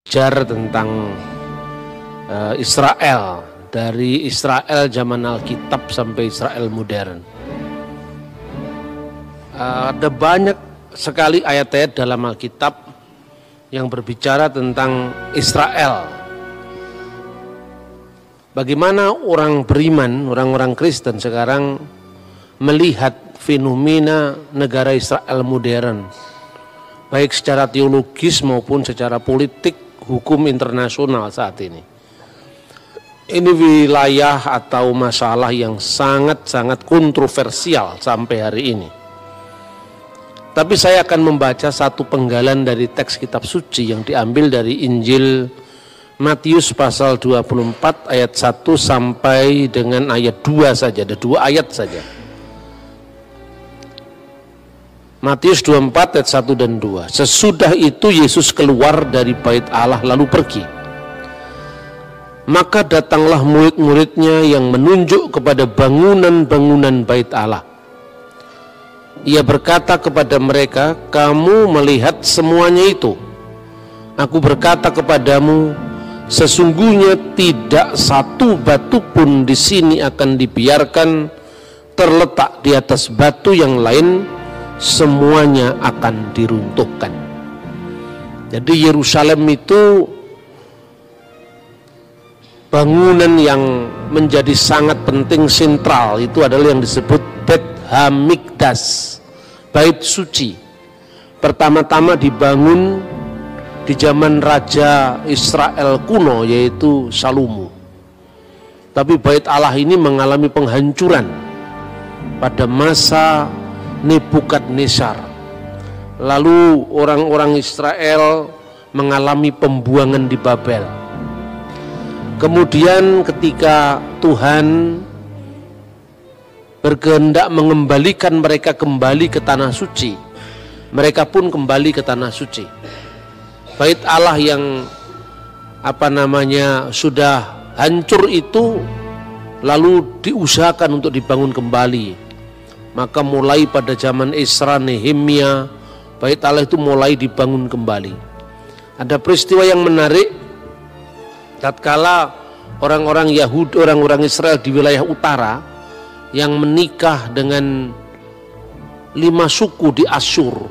belajar tentang Israel, dari Israel zaman Alkitab sampai Israel modern. Ada banyak sekali ayat-ayat dalam Alkitab yang berbicara tentang Israel. Bagaimana orang beriman, orang-orang Kristen sekarang melihat fenomena negara Israel modern, baik secara teologis maupun secara politik, hukum internasional saat ini. Ini wilayah atau masalah yang sangat-sangat kontroversial sampai hari ini. Tapi saya akan membaca satu penggalan dari teks kitab suci yang diambil dari Injil Matius pasal 24 ayat 1 sampai dengan ayat 2 saja, ada 2 ayat saja. Matius 24 ayat 1 dan 2. Sesudah itu Yesus keluar dari bait Allah lalu pergi. Maka datanglah murid-muridnya yang menunjuk kepada bangunan-bangunan bait Allah. Ia berkata kepada mereka, "Kamu melihat semuanya itu. Aku berkata kepadamu, sesungguhnya tidak satu batu pun di sini akan dibiarkan terletak di atas batu yang lain, semuanya akan diruntuhkan." Jadi Yerusalem itu bangunan yang menjadi sangat penting, sentral, itu adalah yang disebut Beit Hamikdas, bait suci. Pertama-tama dibangun di zaman Raja Israel kuno, yaitu Salomo. Tapi bait Allah ini mengalami penghancuran pada masa Nebukadnezar. Lalu orang-orang Israel mengalami pembuangan di Babel. Kemudian ketika Tuhan berkehendak mengembalikan mereka kembali ke tanah suci, mereka pun kembali ke tanah suci. Bait Allah yang sudah hancur itu lalu diusahakan untuk dibangun kembali. Maka mulai pada zaman Esra, Nehemia, bait Allah itu mulai dibangun kembali. Ada peristiwa yang menarik tatkala orang-orang Yahudi, orang-orang Israel di wilayah utara yang menikah dengan 5 suku di Asyur,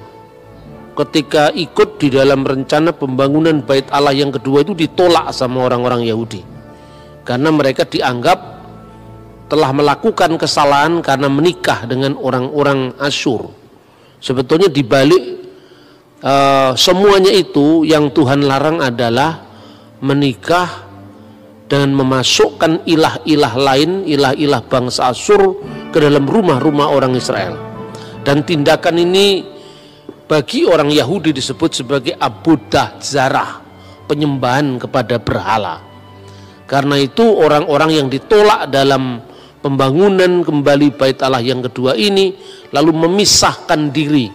ketika ikut di dalam rencana pembangunan bait Allah yang kedua itu ditolak sama orang-orang Yahudi karena mereka dianggap telah melakukan kesalahan karena menikah dengan orang-orang Asyur. Sebetulnya dibalik semuanya itu yang Tuhan larang adalah menikah dan memasukkan ilah-ilah lain, ilah-ilah bangsa Asyur ke dalam rumah-rumah orang Israel. Dan tindakan ini bagi orang Yahudi disebut sebagai abudah zarah, penyembahan kepada berhala. Karena itu orang-orang yang ditolak dalam pembangunan kembali bait Allah yang kedua ini lalu memisahkan diri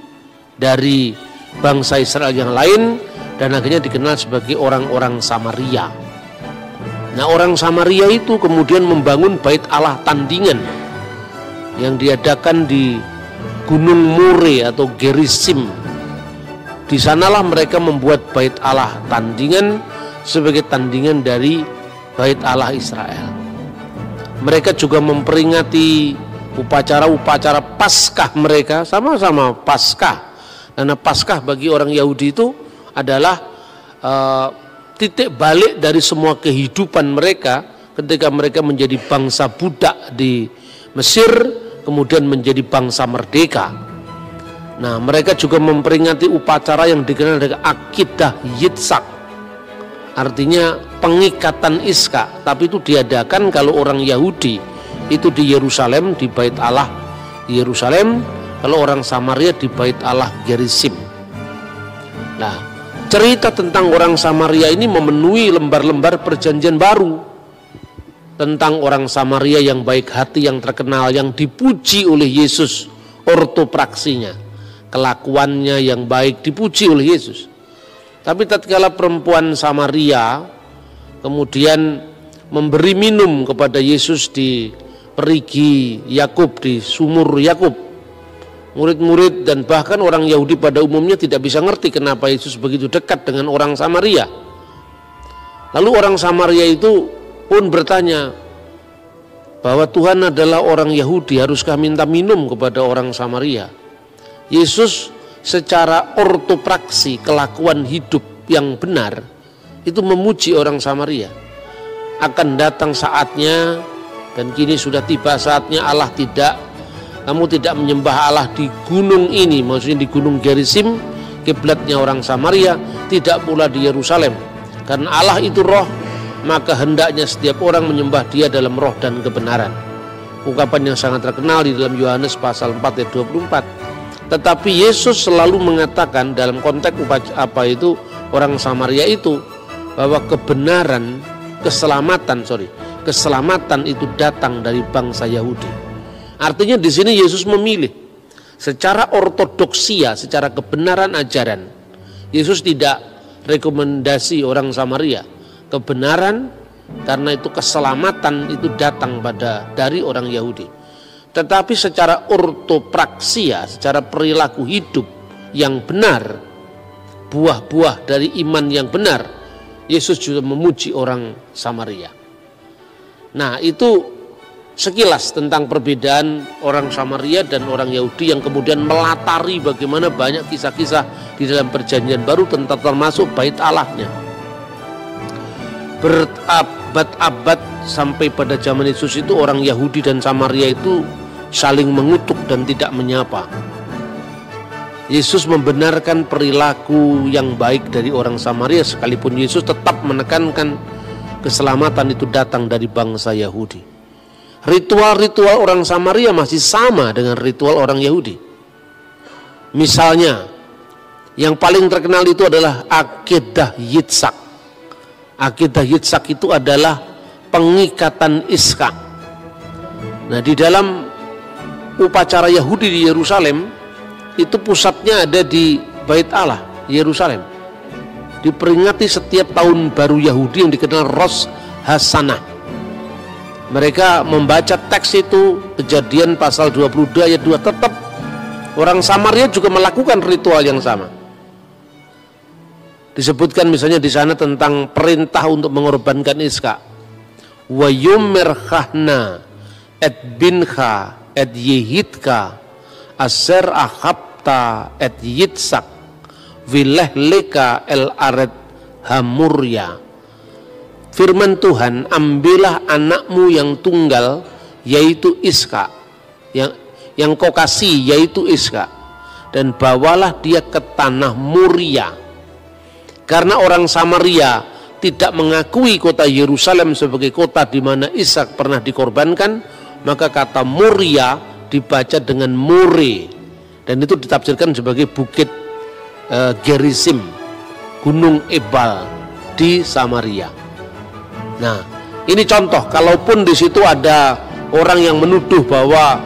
dari bangsa Israel yang lain dan akhirnya dikenal sebagai orang-orang Samaria. Nah, orang Samaria itu kemudian membangun bait Allah tandingan yang diadakan di Gunung More atau Gerizim. Di sanalah mereka membuat bait Allah tandingan sebagai tandingan dari bait Allah Israel. Mereka juga memperingati upacara-upacara Paskah mereka, sama-sama Paskah. Karena Paskah bagi orang Yahudi itu adalah titik balik dari semua kehidupan mereka ketika mereka menjadi bangsa budak di Mesir, kemudian menjadi bangsa merdeka. Nah, mereka juga memperingati upacara yang dikenal dengan Akidah Yitzhak, artinya pengikatan Iskak, tapi itu diadakan kalau orang Yahudi itu di Yerusalem, di bait Allah di Yerusalem, kalau orang Samaria di bait Allah Gerizim. Nah, cerita tentang orang Samaria ini memenuhi lembar-lembar perjanjian baru. Tentang orang Samaria yang baik hati, yang terkenal, yang dipuji oleh Yesus, ortopraksinya, kelakuannya yang baik dipuji oleh Yesus. Tapi tatkala perempuan Samaria kemudian memberi minum kepada Yesus di perigi Yakub, di sumur Yakub, murid-murid dan bahkan orang Yahudi pada umumnya tidak bisa ngerti kenapa Yesus begitu dekat dengan orang Samaria. Lalu orang Samaria itu pun bertanya bahwa Tuhan adalah orang Yahudi, haruskah minta minum kepada orang Samaria? Yesus secara ortopraksi, kelakuan hidup yang benar, itu memuji orang Samaria. Akan datang saatnya, dan kini sudah tiba saatnya kamu tidak menyembah Allah di gunung ini, maksudnya di gunung Gerizim, kiblatnya orang Samaria, tidak pula di Yerusalem. Karena Allah itu roh, maka hendaknya setiap orang menyembah dia dalam roh dan kebenaran. Ungkapan yang sangat terkenal di dalam Yohanes pasal 4 ayat 24. Tetapi Yesus selalu mengatakan dalam konteks orang Samaria itu, bahwa keselamatan itu datang dari bangsa Yahudi. Artinya di sini Yesus memilih secara ortodoksia, secara kebenaran ajaran. Yesus tidak rekomendasi orang Samaria kebenaran, karena itu keselamatan itu datang dari orang Yahudi. Tetapi secara ortopraksia, secara perilaku hidup yang benar, buah-buah dari iman yang benar, Yesus juga memuji orang Samaria. Nah, itu sekilas tentang perbedaan orang Samaria dan orang Yahudi yang kemudian melatari bagaimana banyak kisah-kisah di dalam Perjanjian Baru tentang termasuk bait Allahnya. Berabad-abad sampai pada zaman Yesus itu orang Yahudi dan Samaria itu saling mengutuk dan tidak menyapa. Yesus membenarkan perilaku yang baik dari orang Samaria, sekalipun Yesus tetap menekankan keselamatan itu datang dari bangsa Yahudi. Ritual-ritual orang Samaria masih sama dengan ritual orang Yahudi. Misalnya, yang paling terkenal itu adalah Akedah Yitzhak. Akedah Yitzhak itu adalah pengikatan Iskak. Nah, di dalam upacara Yahudi di Yerusalem, itu pusatnya ada di Bait Allah, Yerusalem. Diperingati setiap tahun baru Yahudi yang dikenal Rosh Hashanah. Mereka membaca teks itu, Kejadian pasal 22 ayat 2. Tetap orang Samaria juga melakukan ritual yang sama. Disebutkan misalnya di sana tentang perintah untuk mengorbankan Iskak. Wa yumerkhahna et bincha et yehidka aser ahabta et yitzak vilehleka el aret hamurya. Firman Tuhan, ambillah anakmu yang tunggal, yaitu Iskak, yang kau kasih, yaitu Iskak, dan bawalah dia ke tanah Moria. Karena orang Samaria tidak mengakui kota Yerusalem sebagai kota di mana Ishak pernah dikorbankan, maka kata Moria dibaca dengan More, dan itu ditafsirkan sebagai bukit Gerizim, Gunung Ebal di Samaria. Nah, ini contoh, kalaupun di situ ada orang yang menuduh bahwa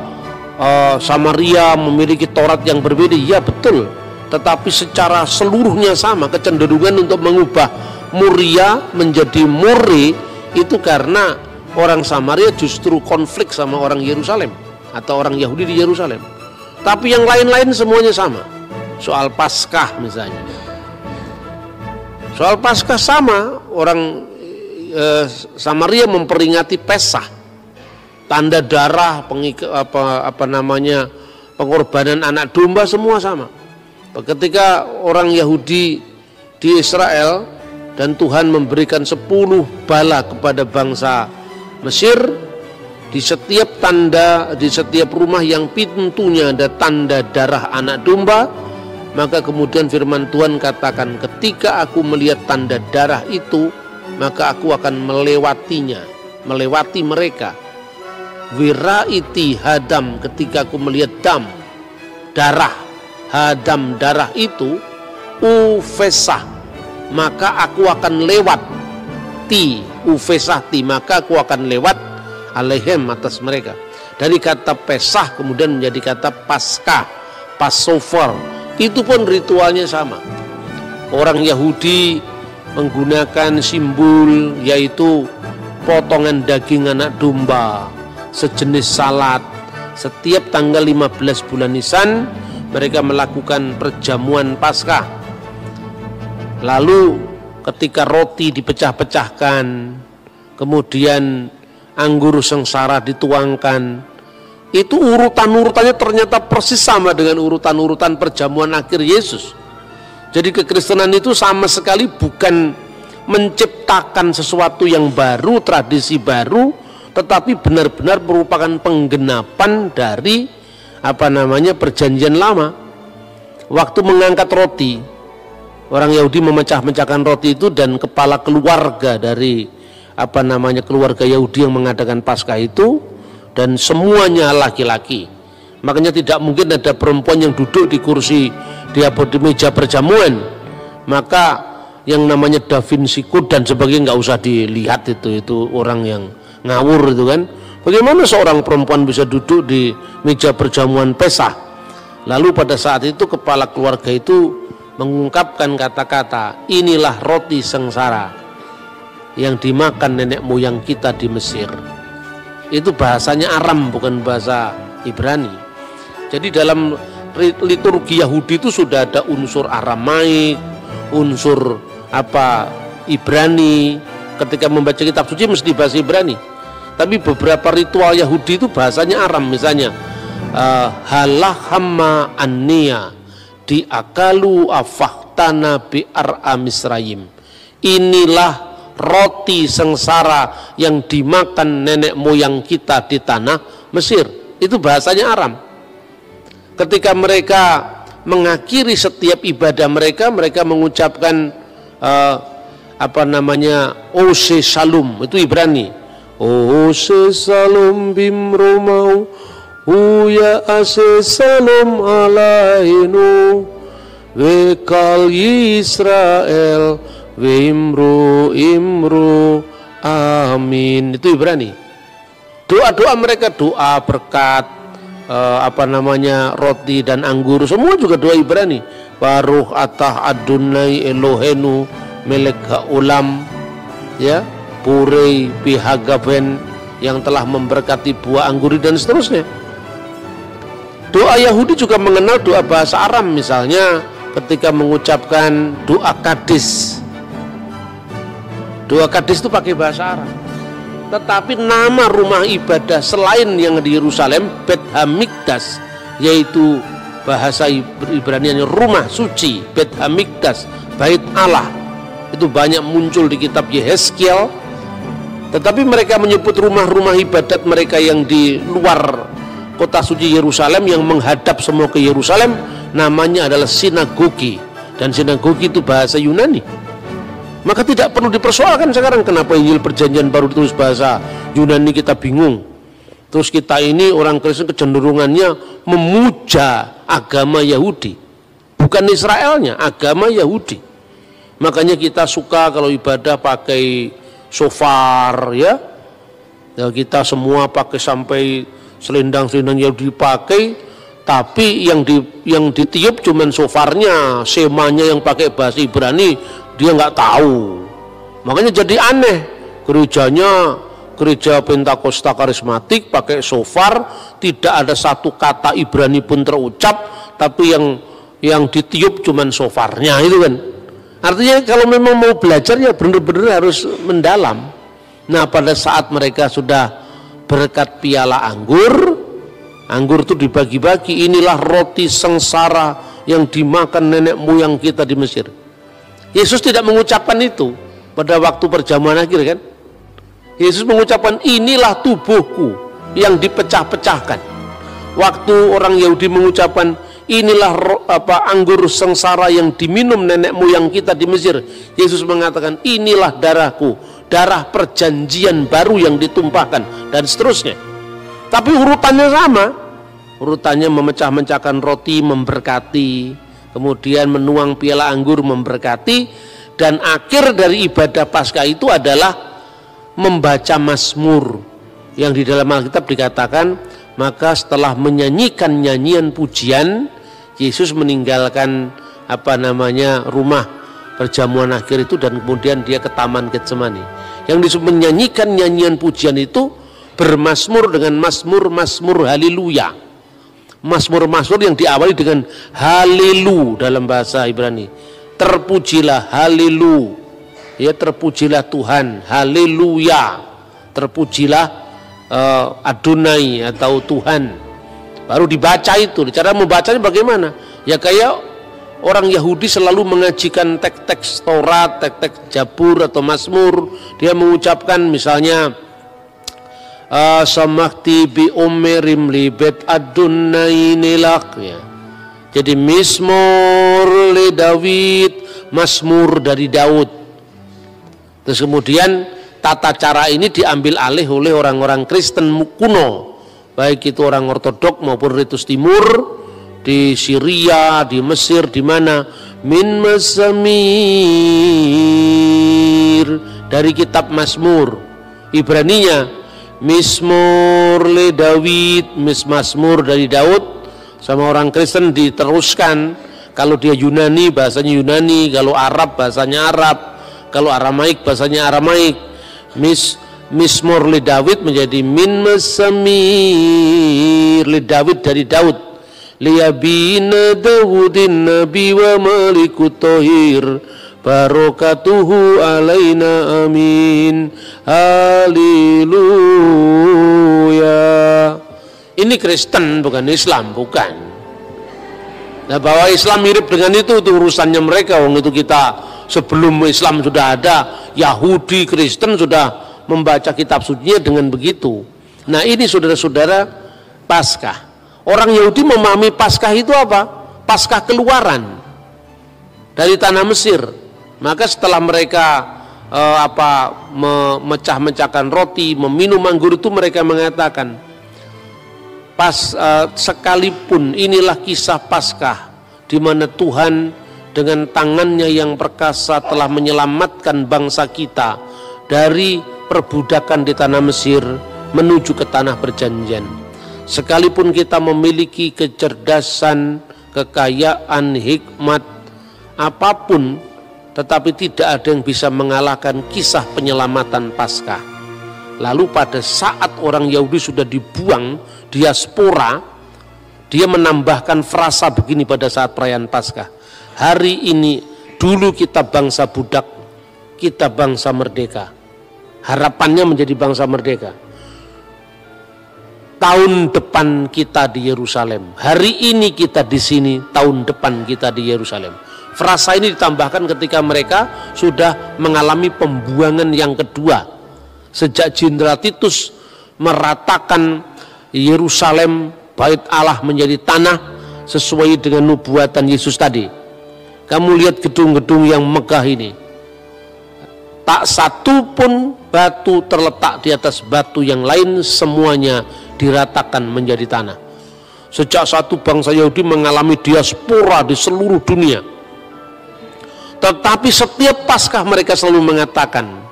Samaria memiliki Taurat yang berbeda, ya betul, tetapi secara seluruhnya sama. Kecenderungan untuk mengubah Moria menjadi More itu karena orang Samaria justru konflik sama orang Yerusalem atau orang Yahudi di Yerusalem. Tapi yang lain-lain semuanya sama. Soal Paskah misalnya, soal Paskah sama, orang Samaria memperingati Pesah, tanda darah, pengorbanan anak domba, semua sama. Ketika orang Yahudi di Israel dan Tuhan memberikan 10 bala kepada bangsa Mesir, di setiap rumah yang pintunya ada tanda darah anak domba, maka kemudian firman Tuhan katakan, ketika aku melihat tanda darah itu, maka aku akan melewati mereka. Wiraiti hadam, ketika aku melihat darah itu, ufesah, maka aku akan lewat, maka aku akan lewat alaihem, atas mereka. Dari kata Pesah kemudian menjadi kata Paskah, Passover, itu pun ritualnya sama. Orang Yahudi menggunakan simbol, yaitu potongan daging anak domba, sejenis salad. Setiap tanggal 15 bulan Nisan mereka melakukan perjamuan Paskah. Lalu ketika roti dipecah-pecahkan, kemudian anggur sengsara dituangkan, itu urutan-urutannya ternyata persis sama dengan urutan-urutan perjamuan akhir Yesus. Jadi kekristenan itu sama sekali bukan menciptakan sesuatu yang baru, tradisi baru, tetapi benar-benar merupakan penggenapan dari perjanjian lama. Waktu mengangkat roti, orang Yahudi memecah-mecahkan roti itu, dan kepala keluarga dari keluarga Yahudi yang mengadakan Paskah itu, dan semuanya laki-laki. Makanya tidak mungkin ada perempuan yang duduk di kursi di meja perjamuan. Maka yang namanya Da Vinci Code dan sebagainya nggak usah dilihat, itu orang yang ngawur itu kan. Bagaimana seorang perempuan bisa duduk di meja perjamuan Pesah? Lalu pada saat itu kepala keluarga itu mengungkapkan kata-kata, inilah roti sengsara yang dimakan nenek moyang kita di Mesir. Itu bahasanya Aram, bukan bahasa Ibrani. Jadi dalam liturgi Yahudi itu sudah ada unsur Aramaik, unsur Ibrani. Ketika membaca kitab suci mesti bahasa Ibrani. Tapi beberapa ritual Yahudi itu bahasanya Aram. Misalnya halahama annia diakalu afahtana bi'ar'a Misrayim. Inilah roti sengsara yang dimakan nenek moyang kita di tanah Mesir. Itu bahasanya Aram. Ketika mereka mengakhiri setiap ibadah mereka, mereka mengucapkan Ose Shalom, itu Ibrani. Ose Shalom bimromau Uya ase Shalom alainu Wekal Yisrael Wimru imru amin. Itu Ibrani. Doa-doa mereka, doa berkat roti dan anggur, semua juga doa Ibrani. Baruch atah Adonai Elohenu melek ha'ulam, ya, purei bihagaben, yang telah memberkati buah anggur dan seterusnya. Doa Yahudi juga mengenal doa bahasa Aram, misalnya ketika mengucapkan doa Kadis. Doa Kadis itu pakai bahasa Arab. Tetapi nama rumah ibadah selain yang di Yerusalem, Bet Hamikdas, yaitu bahasa Ibrani rumah suci, Bet Hamikdas, bait Allah, itu banyak muncul di kitab Yehezkiel. Tetapi mereka menyebut rumah-rumah ibadat mereka yang di luar kota suci Yerusalem, yang menghadap semua ke Yerusalem, namanya adalah sinagogi. Dan sinagogi itu bahasa Yunani. Maka tidak perlu dipersoalkan sekarang kenapa Injil Perjanjian Baru ditulis bahasa Yunani, kita bingung. Terus kita ini orang Kristen kecenderungannya memuja agama Yahudi, bukan Israelnya, agama Yahudi. Makanya kita suka kalau ibadah pakai shofar, ya kita semua pakai sampai selendang-selendang Yahudi dipakai, tapi yang ditiup cuman shofarnya, semanya yang pakai bahasa Ibrani dia nggak tahu. Makanya jadi aneh, gereja Pentakosta Karismatik pakai shofar, tidak ada satu kata Ibrani pun terucap, tapi yang ditiup cuman shofarnya itu kan. Artinya kalau memang mau belajar ya benar-benar harus mendalam. Nah pada saat mereka sudah berkat piala anggur itu dibagi-bagi, inilah roti sengsara yang dimakan nenek moyang kita di Mesir. Yesus tidak mengucapkan itu pada waktu perjamuan akhir kan. Yesus mengucapkan inilah tubuhku yang dipecah-pecahkan. Waktu orang Yahudi mengucapkan inilah anggur sengsara yang diminum nenek moyang kita di Mesir, Yesus mengatakan inilah darahku, darah perjanjian baru yang ditumpahkan, dan seterusnya. Tapi urutannya sama, urutannya memecah-mecahkan roti memberkati, kemudian menuang piala anggur memberkati, dan akhir dari ibadah Paskah itu adalah membaca Mazmur, yang di dalam Alkitab dikatakan, maka setelah menyanyikan nyanyian pujian, Yesus meninggalkan rumah perjamuan akhir itu, dan kemudian dia ke Taman Getsemani. Yang disebut menyanyikan nyanyian pujian itu bermazmur dengan mazmur haleluya. Mazmur-mazmur yang diawali dengan halelu dalam bahasa Ibrani. Terpujilah halelu. ya terpujilah Tuhan, haleluya, terpujilah Adonai atau Tuhan. Baru dibaca itu. Cara membacanya bagaimana? Ya kayak orang Yahudi selalu mengajikan teks-teks Taurat, teks-teks Jabur atau Mazmur. Dia mengucapkan misalnya samakti bi umerim libet Adonai nilak, ya. Jadi Mizmor le David, Mazmur dari Daud. Terus kemudian tata cara ini diambil alih oleh orang-orang Kristen kuno, baik itu orang Ortodok maupun Ritus Timur di Syria, di Mesir, di mana min Mazamir dari kitab Mazmur. Ibraninya Mizmor le David, Mazmur dari Daud. Sama orang Kristen diteruskan, kalau dia Yunani bahasanya Yunani, kalau Arab bahasanya Arab, kalau Aramaik bahasanya Aramaik. Mizmor li Daud menjadi min Mazamir li Daud dari Daud. Liyabina Dawudin Nabi wa Malikut Tohir barokatuhu alaina amin. Haleluya. Ini Kristen bukan Islam, bukan. Nah, bahwa Islam mirip dengan itu urusannya mereka. Wong itu kita sebelum Islam sudah ada, Yahudi, Kristen sudah membaca kitab sucinya dengan begitu. Nah, ini saudara-saudara Paskah. Orang Yahudi memahami Paskah itu apa? Paskah keluaran dari tanah Mesir. Maka setelah mereka memecah-mecahkan roti, meminum anggur itu, mereka mengatakan, sekalipun inilah kisah Paskah di mana Tuhan dengan tangannya yang perkasa telah menyelamatkan bangsa kita dari perbudakan di tanah Mesir menuju ke tanah perjanjian. Sekalipun kita memiliki kecerdasan, kekayaan, hikmat apapun, tetapi tidak ada yang bisa mengalahkan kisah penyelamatan Paskah. Lalu pada saat orang Yahudi sudah dibuang diaspora, dia menambahkan frasa begini pada saat perayaan Paskah. Hari ini dulu kita bangsa budak, kita bangsa merdeka. Harapannya menjadi bangsa merdeka. Tahun depan kita di Yerusalem. Hari ini kita di sini, tahun depan kita di Yerusalem. Frasa ini ditambahkan ketika mereka sudah mengalami pembuangan yang kedua. Sejak Jenderal Titus meratakan Yerusalem, bait Allah menjadi tanah sesuai dengan nubuatan Yesus tadi. Kamu lihat gedung-gedung yang megah ini, tak satu pun batu terletak di atas batu yang lain, semuanya diratakan menjadi tanah. Sejak satu bangsa Yahudi mengalami diaspora di seluruh dunia, tetapi setiap Paskah mereka selalu mengatakan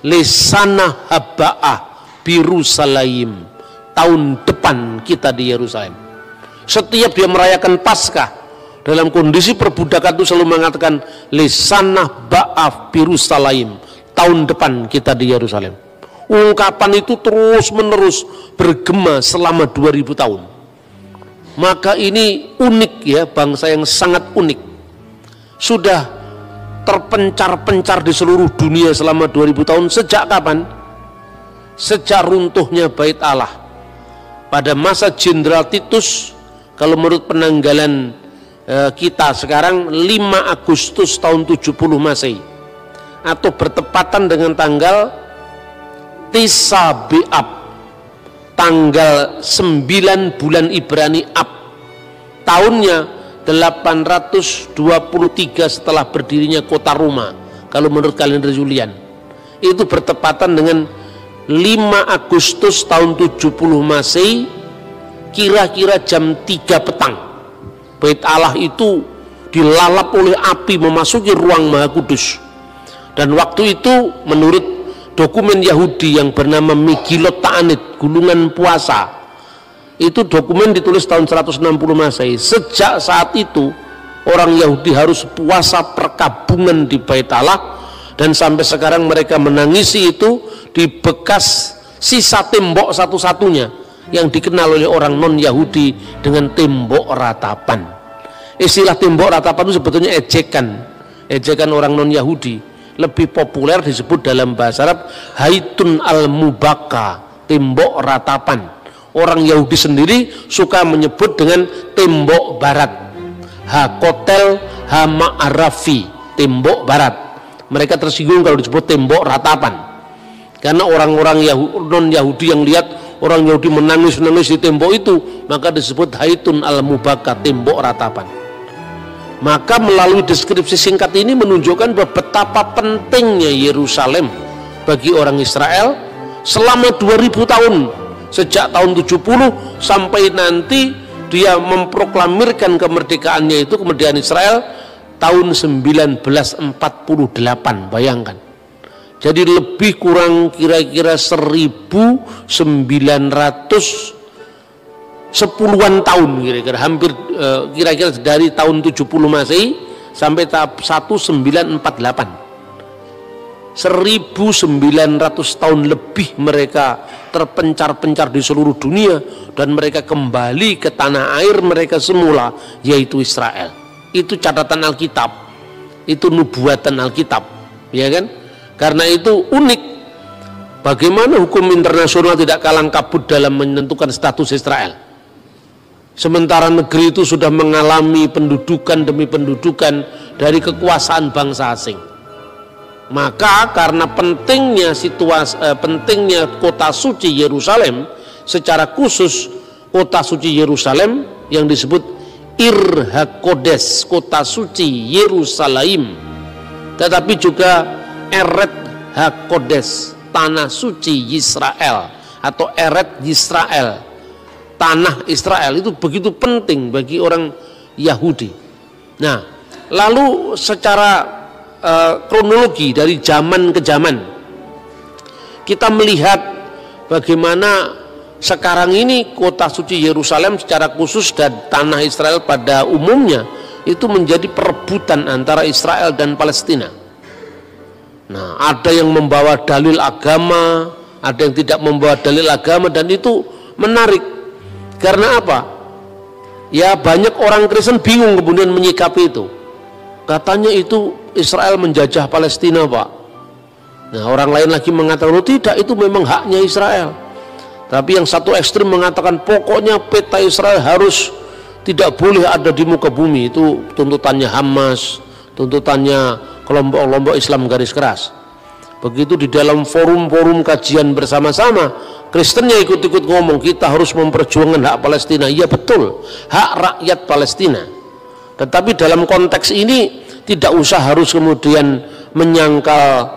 Lesana haba'ah Birusalaim, tahun depan kita di Yerusalem. Setiap dia merayakan Paskah dalam kondisi perbudakan itu selalu mengatakan Lesana ba'ah Birusalaim, tahun depan kita di Yerusalem. Ungkapan itu terus menerus bergema selama 2000 tahun. Maka ini unik ya, bangsa yang sangat unik. Sudah terpencar-pencar di seluruh dunia selama 2000 tahun. Sejak kapan? Sejak runtuhnya bait Allah pada masa Jenderal Titus. Kalau menurut penanggalan kita sekarang 5 Agustus tahun 70 Masehi, atau bertepatan dengan tanggal Tisa Be'ab, tanggal 9 bulan Ibrani Ab, tahunnya 823 setelah berdirinya kota Roma. Kalau menurut kalender Julian, itu bertepatan dengan 5 Agustus tahun 70 Masehi, kira-kira jam 3 petang. Bait Allah itu dilalap oleh api memasuki ruang Maha Kudus. Dan waktu itu menurut dokumen Yahudi yang bernama Megilot Ta'anit, gulungan puasa, itu dokumen ditulis tahun 160 Masehi. Sejak saat itu orang Yahudi harus puasa perkabungan di bait Allah, dan sampai sekarang mereka menangisi itu di bekas sisa tembok satu-satunya yang dikenal oleh orang non Yahudi dengan tembok ratapan. Istilah tembok ratapan itu sebetulnya ejekan orang non Yahudi. lebih populer disebut dalam bahasa Arab Haitun al-Mubaka, tembok ratapan. Orang Yahudi sendiri suka menyebut dengan tembok barat, Hakotel Hama'arafi, tembok barat. Mereka tersinggung kalau disebut tembok ratapan, karena orang-orang non-Yahudi yang lihat orang Yahudi menangis-nangis di tembok itu, maka disebut Haitun al-Mubaka, tembok ratapan. Maka melalui deskripsi singkat ini menunjukkan betapa pentingnya Yerusalem bagi orang Israel selama 2000 tahun, sejak tahun 70 sampai nanti dia memproklamirkan kemerdekaannya, itu kemerdekaan Israel tahun 1948, bayangkan. Jadi lebih kurang kira-kira 1910-an tahun, kira-kira hampir kira-kira dari tahun 70 Masehi sampai tahap 1948. 1900 tahun lebih mereka terpencar-pencar di seluruh dunia, dan mereka kembali ke tanah air mereka semula, yaitu Israel. Itu catatan Alkitab, itu nubuatan Alkitab, ya kan? Karena itu unik, bagaimana hukum internasional tidak kalang kabut dalam menentukan status Israel, sementara negeri itu sudah mengalami pendudukan demi pendudukan dari kekuasaan bangsa asing. Maka karena pentingnya kota suci Yerusalem, secara khusus kota suci Yerusalem yang disebut Ir HaKodes, kota suci Yerusalem, tetapi juga Eret HaKodes, tanah suci Israel, atau Eret Yisrael, tanah Israel. Itu begitu penting bagi orang Yahudi. Nah, lalu secara kronologi dari zaman ke zaman, kita melihat bagaimana sekarang ini kota suci Yerusalem secara khusus dan tanah Israel pada umumnya itu menjadi perebutan antara Israel dan Palestina. Nah, ada yang membawa dalil agama, ada yang tidak membawa dalil agama, dan itu menarik. Karena apa? Ya, banyak orang Kristen bingung kemudian menyikapi itu. Katanya itu Israel menjajah Palestina, Pak. Nah, orang lain lagi mengatakan, oh tidak, itu memang haknya Israel. Tapi yang satu ekstrim mengatakan pokoknya peta Israel harus tidak boleh ada di muka bumi. Itu tuntutannya Hamas, tuntutannya kelompok-kelompok Islam garis keras. Begitu di dalam forum-forum kajian bersama-sama, Kristennya ikut-ikut ngomong, kita harus memperjuangkan hak Palestina. Iya betul, hak rakyat Palestina. Tetapi dalam konteks ini tidak usah harus kemudian menyangkal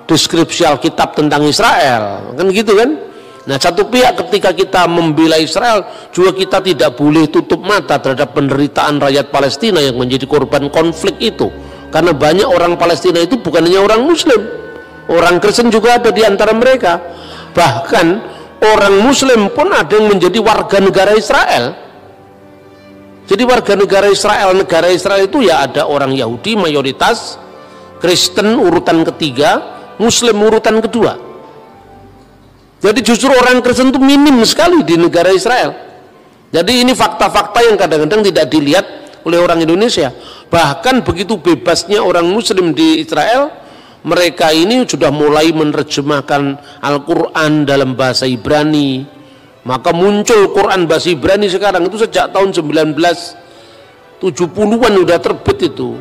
deskripsi Alkitab tentang Israel, kan gitu kan? Nah, satu pihak ketika kita membela Israel, juga kita tidak boleh tutup mata terhadap penderitaan rakyat Palestina yang menjadi korban konflik itu. Karena banyak orang Palestina itu bukan hanya orang Muslim, orang Kristen juga ada di antara mereka. Bahkan orang Muslim pun ada yang menjadi warga negara Israel. Jadi warga negara Israel itu ya ada orang Yahudi mayoritas, Kristen urutan ketiga, Muslim urutan kedua. Jadi justru orang Kristen itu minim sekali di negara Israel. Jadi ini fakta-fakta yang kadang-kadang tidak dilihat oleh orang Indonesia. Bahkan begitu bebasnya orang Muslim di Israel, mereka ini sudah mulai menerjemahkan Al-Quran dalam bahasa Ibrani. Maka muncul Quran bahasa Ibrani sekarang itu sejak tahun 1970-an udah terbit itu.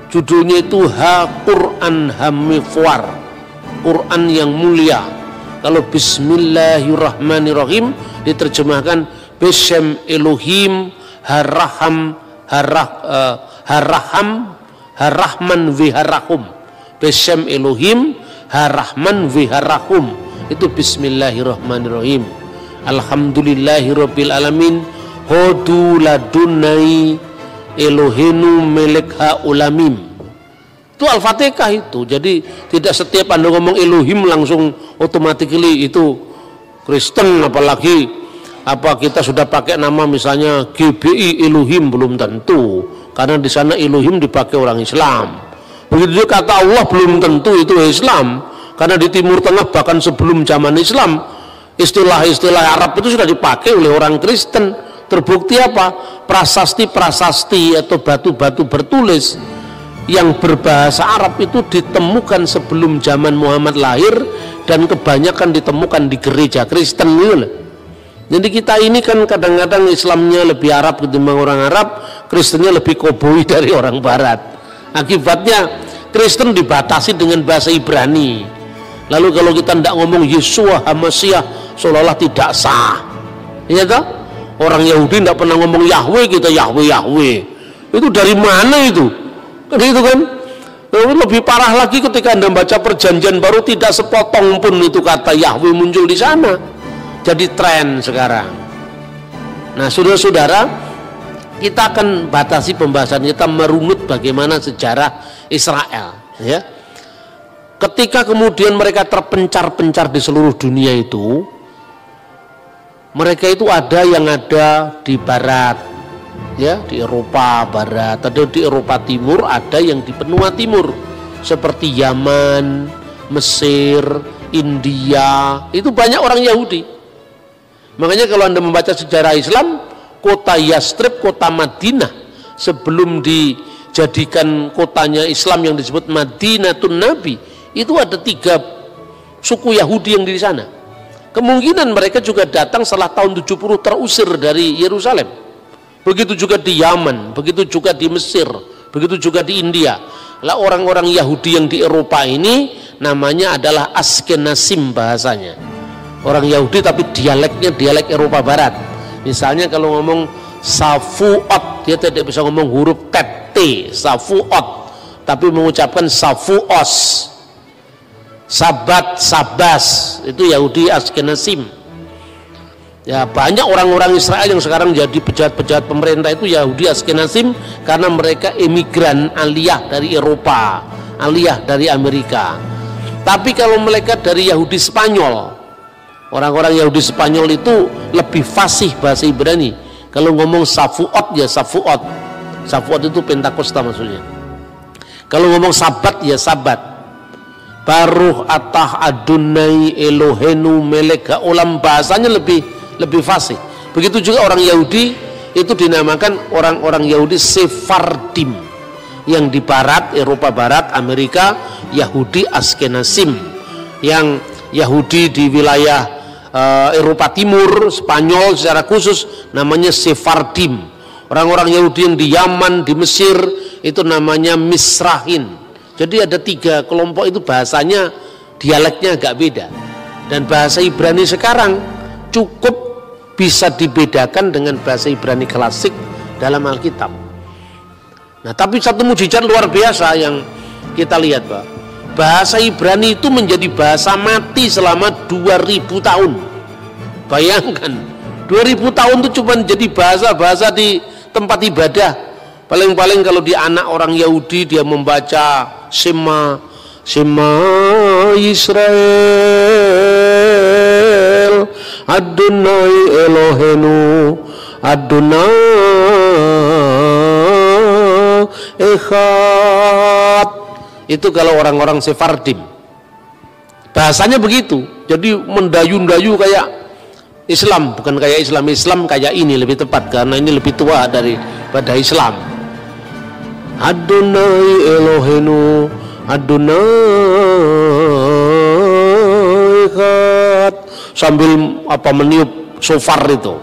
Judulnya itu Ha-Quran Hamifwar, Quran yang mulia. Kalau Bismillahirrahmanirrahim diterjemahkan Beshem Elohim Haraham Harahman Viharahum. Beshem Elohim Harahman Viharahum, itu Bismillahirrahmanirrahim. Alhamdulillahirabbil alamin hodu ladunai Elohenu melekha ulamim. Itu Al-Fatihah itu. Jadi tidak setiap Anda ngomong Elohim langsung automatically itu Kristen, apalagi kita sudah pakai nama misalnya GBI Elohim, belum tentu, karena di sana Elohim dipakai orang Islam. Begitu juga kata Allah belum tentu itu Islam, karena di Timur Tengah bahkan sebelum zaman Islam istilah-istilah Arab itu sudah dipakai oleh orang Kristen. Terbukti apa? Prasasti-prasasti atau batu-batu bertulis yang berbahasa Arab itu ditemukan sebelum zaman Muhammad lahir dan kebanyakan ditemukan di gereja Kristen gitu. Jadi kita ini kan kadang-kadang Islamnya lebih Arab ketimbang orang Arab, Kristennya lebih koboi dari orang Barat. Akibatnya Kristen dibatasi dengan bahasa Ibrani. Lalu kalau kita tidak ngomong Yeshua HaMashiach seolah-olah tidak sah. Iya toh? Orang Yahudi tidak pernah ngomong Yahweh, kita Yahweh Yahweh. Itu dari mana itu? Kan itu kan? Lebih parah lagi ketika Anda baca Perjanjian Baru, tidak sepotong pun itu kata Yahweh muncul di sana. Jadi tren sekarang. Nah, saudara-saudara, kita akan batasi pembahasan kita merunut bagaimana sejarah Israel, ya. Ketika kemudian mereka terpencar-pencar di seluruh dunia itu, mereka itu ada yang ada di barat, ya, di Eropa barat, ada di Eropa timur, ada yang di benua timur seperti Yaman, Mesir, India. Itu banyak orang Yahudi. Makanya kalau Anda membaca sejarah Islam, kota Yastrib, kota Madinah sebelum dijadikan kotanya Islam yang disebut Madinatun Nabi, itu ada 3 suku Yahudi yang di sana. Kemungkinan mereka juga datang setelah tahun 70 terusir dari Yerusalem. Begitu juga di Yaman, begitu juga di Mesir, begitu juga di India. Lah orang-orang Yahudi yang di Eropa ini namanya adalah Askenazim bahasanya. Orang Yahudi tapi dialeknya dialek Eropa Barat. Misalnya kalau ngomong Safuot, dia tidak bisa ngomong huruf T, Safuot, tapi mengucapkan Safuos. Sabat, Sabas, itu Yahudi Askenazim. Ya, banyak orang-orang Israel yang sekarang jadi pejabat-pejabat pemerintah itu Yahudi Askenazim karena mereka imigran aliyah dari Eropa, aliyah dari Amerika. Tapi kalau mereka dari Yahudi Spanyol, orang-orang Yahudi Spanyol itu lebih fasih bahasa Ibrani. Kalau ngomong Safuot ya Safuot. Safuot itu Pentakosta maksudnya. Kalau ngomong Sabat ya Sabat. Baruh atah Adonai Elohenu melek olam, bahasanya lebih fasih. Begitu juga orang Yahudi itu dinamakan orang-orang Yahudi Sephardim, yang di barat, Eropa Barat, Amerika, Yahudi Askenazim, yang Yahudi di wilayah Eropa Timur, Spanyol secara khusus namanya Sephardim. Orang-orang Yahudi yang di Yaman, di Mesir itu namanya Misrahin. Jadi ada 3 kelompok itu bahasanya, dialeknya agak beda. Dan bahasa Ibrani sekarang cukup bisa dibedakan dengan bahasa Ibrani klasik dalam Alkitab. Nah, tapi satu mujizat luar biasa yang kita lihat, Pak. Bahasa Ibrani itu menjadi bahasa mati selama 2000 tahun. Bayangkan, 2000 tahun itu cuma jadi bahasa-bahasa di tempat ibadah. Paling-paling kalau di anak orang Yahudi dia membaca Shema Yisrael Adonai Elohenu Adonai Echad. Itu kalau orang-orang Sephardim bahasanya begitu. Jadi mendayu-dayu kayak Islam, bukan kayak Islam. Islam kayak ini lebih tepat karena ini lebih tua daripada Islam. Adonai Elohenu Adonai Echad, sambil meniup shofar itu.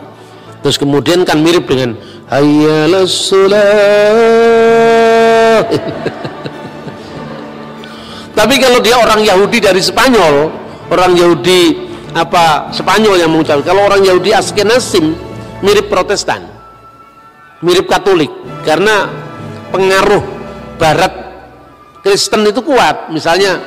Terus kemudian kan mirip dengan Hayyalas Shalah. Tapi kalau dia orang Yahudi dari Spanyol, orang Yahudi Spanyol yang mengucapkan. Kalau orang Yahudi Askenazim mirip Protestan, mirip Katolik, karena pengaruh Barat Kristen itu kuat. Misalnya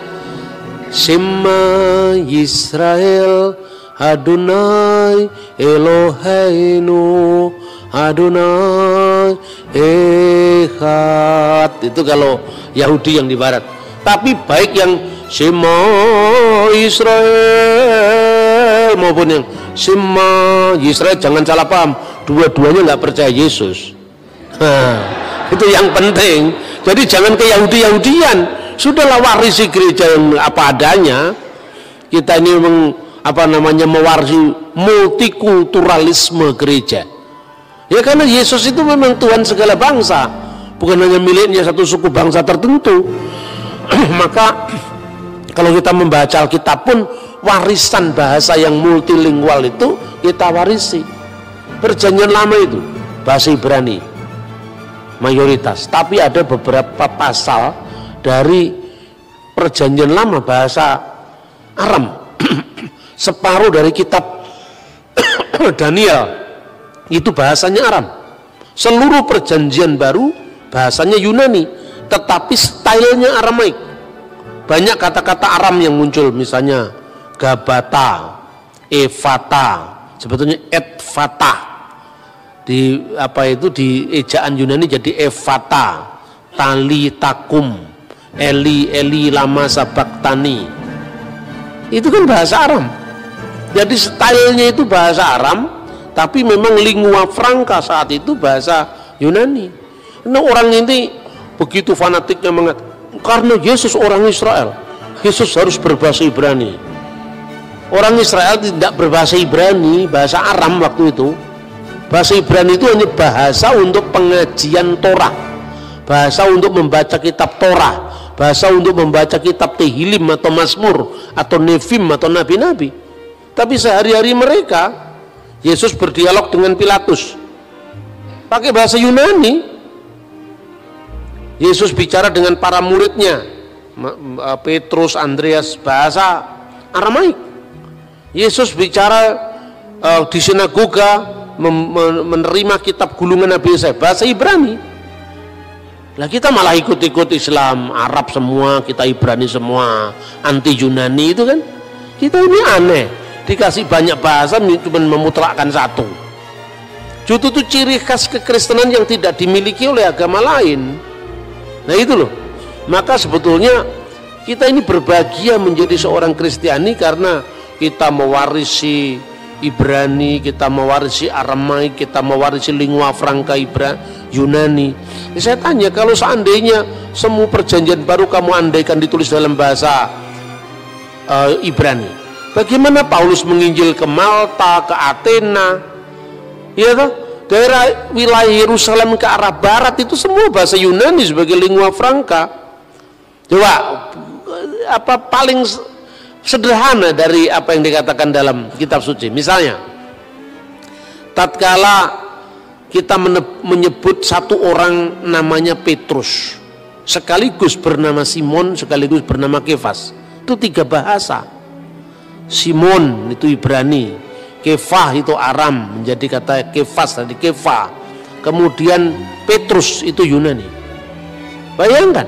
Shema Yisrael Adonai Eloheinu Adonai Echad. Itu kalau Yahudi yang di Barat. Tapi baik yang Shema Israel maupun yang Shema Yisrael, jangan salah paham, dua-duanya nggak percaya Yesus. Itu yang penting. Jadi jangan ke Yahudi-Yahudian, sudahlah warisi gereja yang apa adanya. Kita ini mewarisi multikulturalisme gereja. Ya karena Yesus itu memang Tuhan segala bangsa. bukan hanya miliknya satu suku bangsa tertentu. Maka kalau kita membaca Alkitab pun, warisan bahasa yang multilingual itu kita warisi. Perjanjian lama itu bahasa Ibrani mayoritas, tapi ada beberapa pasal dari perjanjian lama bahasa Aram. Separuh dari kitab Daniel itu bahasanya Aram. Seluruh perjanjian baru bahasanya Yunani, tetapi stylenya Aramaik. Banyak kata-kata Aram yang muncul, misalnya Gabata, Evata, sebetulnya Edfata. Di apa itu di ejaan Yunani jadi Evata, Tali Takum, Eli Eli lama sabaktani. Itu kan bahasa Aram. Jadi stylenya itu bahasa Aram, tapi memang lingua franca saat itu bahasa Yunani. Nah, orang ini begitu fanatiknya mengatakan, karena Yesus orang Israel, Yesus harus berbahasa Ibrani. Orang Israel tidak berbahasa Ibrani, bahasa Aram waktu itu. Bahasa Ibrani itu hanya bahasa untuk pengajian Torah, bahasa untuk membaca kitab Torah, bahasa untuk membaca kitab Tehillim atau Mazmur atau Nevim atau Nabi-Nabi. Tapi sehari-hari mereka, Yesus berdialog dengan Pilatus pakai bahasa Yunani. Yesus bicara dengan para muridnya, Petrus, Andreas, bahasa Aramaik. Yesus bicara di sinagoga, menerima kitab gulungan Nabi Yesaya, bahasa Ibrani. Lah kita malah ikut-ikut Islam, Arab semua, kita Ibrani semua, anti Yunani itu kan. Kita ini aneh, dikasih banyak bahasa cuma memutlakkan satu. Justru itu ciri khas kekristenan yang tidak dimiliki oleh agama lain. Nah itu loh, maka sebetulnya kita ini berbahagia menjadi seorang Kristiani karena kita mewarisi Ibrani, kita mewarisi Aramaik, kita mewarisi lingua franca Yunani. Saya tanya, kalau seandainya semua perjanjian baru kamu andaikan ditulis dalam bahasa Ibrani, bagaimana Paulus menginjil ke Malta, ke Athena, ya kan? Daerah wilayah Yerusalem ke arah barat itu semua bahasa Yunani sebagai lingua franca. Coba apa paling sederhana dari apa yang dikatakan dalam kitab suci. Misalnya, tatkala kita menyebut satu orang namanya Petrus, sekaligus bernama Simon, sekaligus bernama Kefas, itu 3 bahasa. Simon itu Ibrani, Kefah itu Aram, menjadi kata Kefas tadi Kefah. Kemudian Petrus itu Yunani. Bayangkan,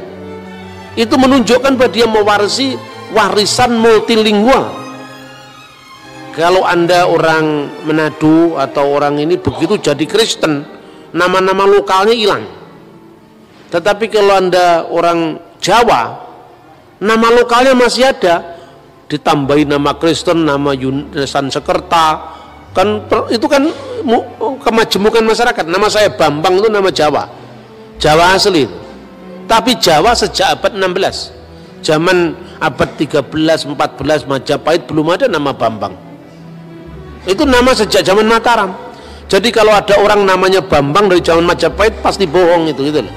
itu menunjukkan bahwa dia mewarisi warisan multilingual. Kalau Anda orang Manado atau orang ini begitu jadi Kristen, nama-nama lokalnya hilang. Tetapi kalau Anda orang Jawa, nama lokalnya masih ada, ditambahi nama Kristen, nama Sansekerta, kan itu kan kemajemukan masyarakat. Nama saya Bambang itu nama Jawa, Jawa asli itu. Tapi Jawa sejak abad 16, zaman abad 13, 14 Majapahit belum ada nama Bambang. Itu nama sejak zaman Mataram. Jadi kalau ada orang namanya Bambang dari zaman Majapahit pasti bohong itu, gitu loh.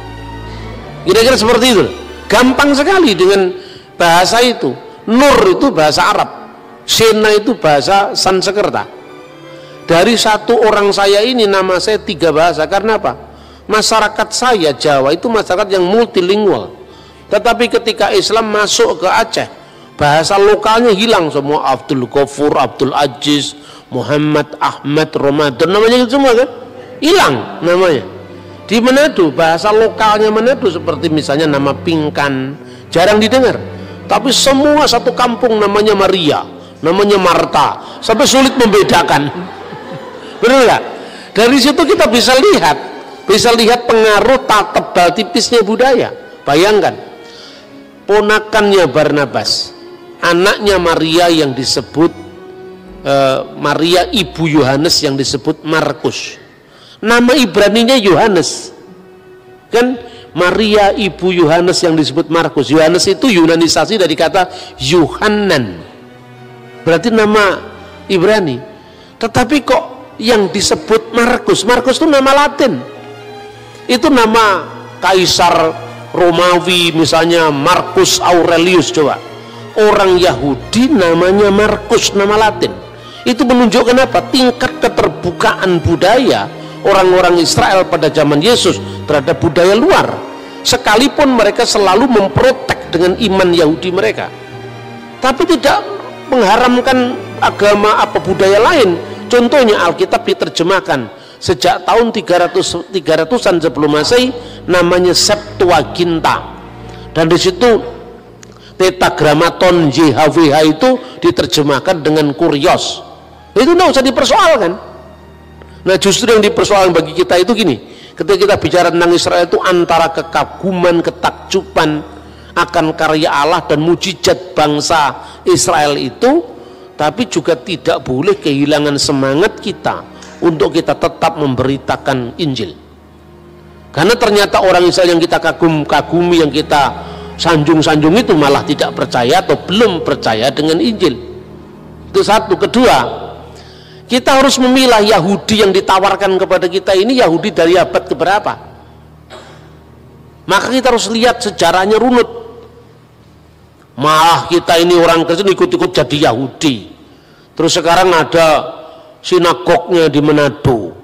Kira-kira seperti itu. Gampang sekali dengan bahasa itu. Nur itu bahasa Arab, Sena itu bahasa Sansekerta. Dari satu orang saya ini nama saya 3 bahasa. Karena apa? Masyarakat saya Jawa itu masyarakat yang multilingual. Tetapi ketika Islam masuk ke Aceh, bahasa lokalnya hilang semua. Abdul Ghafur, Abdul Aziz, Muhammad, Ahmad, Ramadan, namanya itu semua kan hilang namanya. Di Manado, bahasa lokalnya Manado seperti misalnya nama Pingkan jarang didengar. Tapi semua satu kampung namanya Maria, namanya Marta, sampai sulit membedakan. Benar nggak? Dari situ kita bisa lihat pengaruh tak tebal tipisnya budaya. Bayangkan, ponakannya Barnabas, anaknya Maria yang disebut Maria ibu Yohanes yang disebut Markus. Nama Ibraninya Yohanes, kan? Maria ibu Yohanes yang disebut Markus. Yohanes itu yunanisasi dari kata Yohanan, berarti nama Ibrani. Tetapi kok yang disebut Markus, Markus itu nama Latin, itu nama Kaisar Romawi misalnya Marcus Aurelius, coba orang Yahudi namanya Markus, nama Latin. Itu menunjukkan apa? Tingkat keterbukaan budaya orang-orang Israel pada zaman Yesus terhadap budaya luar, sekalipun mereka selalu memprotek dengan iman Yahudi mereka, tapi tidak mengharamkan agama apa budaya lain. Contohnya Alkitab diterjemahkan sejak tahun 300-an sebelum Masehi, namanya Septuaginta, dan di situ Tetragrammaton YHWH itu diterjemahkan dengan Kurios. Itu tidak usah dipersoalkan. Nah, justru yang dipersoalkan bagi kita itu gini, ketika kita bicara tentang Israel itu antara kekaguman, ketakjuban akan karya Allah dan mujizat bangsa Israel itu, tapi juga tidak boleh kehilangan semangat kita untuk kita tetap memberitakan Injil. Karena ternyata orang Israel yang kita kagumi, yang kita sanjung-sanjung itu malah tidak percaya atau belum percaya dengan Injil. Itu satu. Kedua, kita harus memilah Yahudi yang ditawarkan kepada kita ini Yahudi dari abad keberapa. Maka kita harus lihat sejarahnya runut. Malah kita ini orang Kristen ikut-ikut jadi Yahudi. Terus sekarang ada sinagognya di Manado.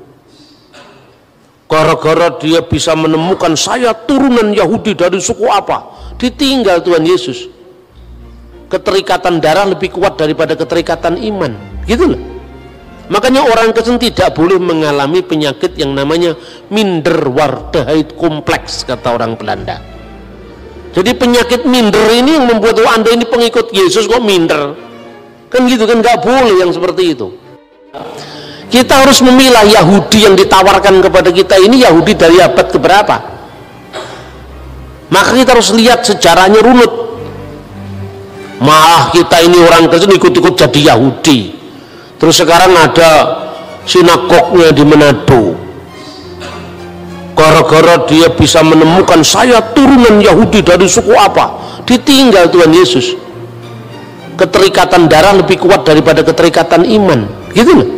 Gara-gara dia bisa menemukan saya turunan Yahudi dari suku apa, ditinggal Tuhan Yesus. Keterikatan darah lebih kuat daripada keterikatan iman, gitu loh. Makanya orang Kristen tidak boleh mengalami penyakit yang namanya minderwaardigheid kompleks, kata orang Belanda. Jadi penyakit minder ini yang membuat Anda ini pengikut Yesus kok minder, kan gitu kan, nggak boleh yang seperti itu. Kita harus memilah Yahudi yang ditawarkan kepada kita ini Yahudi dari abad keberapa. Maka kita harus lihat sejarahnya runut. Malah kita ini orang Kristen ikut-ikut jadi Yahudi. Terus sekarang ada sinagognya di Manado. Gara-gara dia bisa menemukan saya turunan Yahudi dari suku apa, ditinggal Tuhan Yesus. Keterikatan darah lebih kuat daripada keterikatan iman, gitu loh.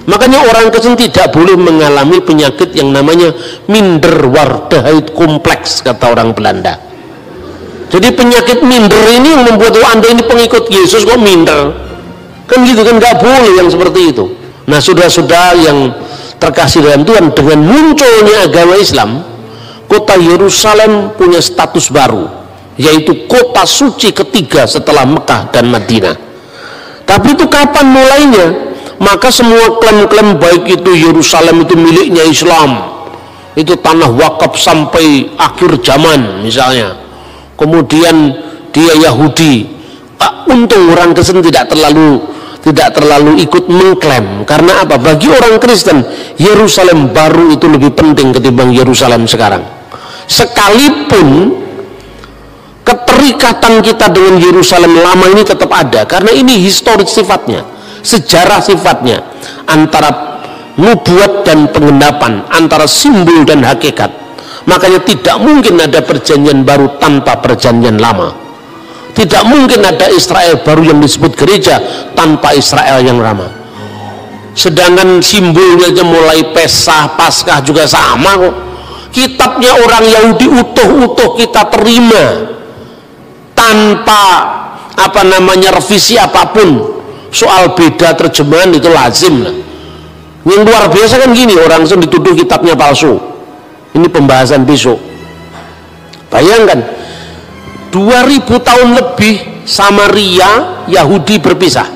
Makanya orang Kristen tidak boleh mengalami penyakit yang namanya minderwaardigheid kompleks, kata orang Belanda. Jadi penyakit minder ini yang membuat Anda ini pengikut Yesus kok minder, kan gitu kan, nggak boleh yang seperti itu. Nah, saudara-saudara yang terkasih dalam Tuhan, dengan munculnya agama Islam, kota Yerusalem punya status baru, yaitu kota suci ketiga setelah Mekah dan Madinah. Tapi itu kapan mulainya? Maka semua klaim-klaim baik itu Yerusalem itu miliknya Islam, itu tanah wakaf sampai akhir zaman misalnya, kemudian dia Yahudi, untung orang Kristen tidak terlalu ikut mengklaim. Karena apa? Bagi orang Kristen Yerusalem baru itu lebih penting ketimbang Yerusalem sekarang. Sekalipun keterikatan kita dengan Yerusalem lama ini tetap ada, karena ini historis sifatnya, sejarah sifatnya, antara nubuat dan penggenapan, antara simbol dan hakikat. Makanya tidak mungkin ada perjanjian baru tanpa perjanjian lama. Tidak mungkin ada Israel baru yang disebut gereja tanpa Israel yang lama. Sedangkan simbolnya aja mulai Pesah, Paskah juga sama kok. Kitabnya orang Yahudi utuh-utuh kita terima tanpa revisi apapun. Soal beda terjemahan itu lazim lah. Yang luar biasa kan gini, orang dituduh kitabnya palsu. Ini pembahasan besok. Bayangkan 2000 tahun lebih Samaria Yahudi berpisah.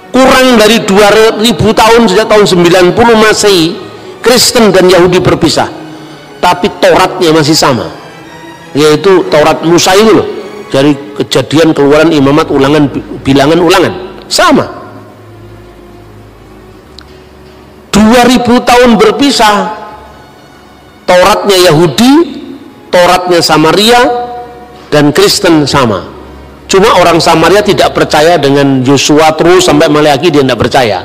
Kurang dari 2000 tahun sejak tahun 90 Masehi Kristen dan Yahudi berpisah. Tapi Tauratnya masih sama, yaitu Taurat Musa itu loh, dari Kejadian, Keluaran, Imamat, Ulangan, Bilangan, Ulangan, sama. 2000 tahun berpisah, Tauratnya Yahudi, Tauratnya Samaria, dan Kristen sama. Cuma orang Samaria tidak percaya dengan Yosua terus sampai Maleakhi, dia tidak percaya.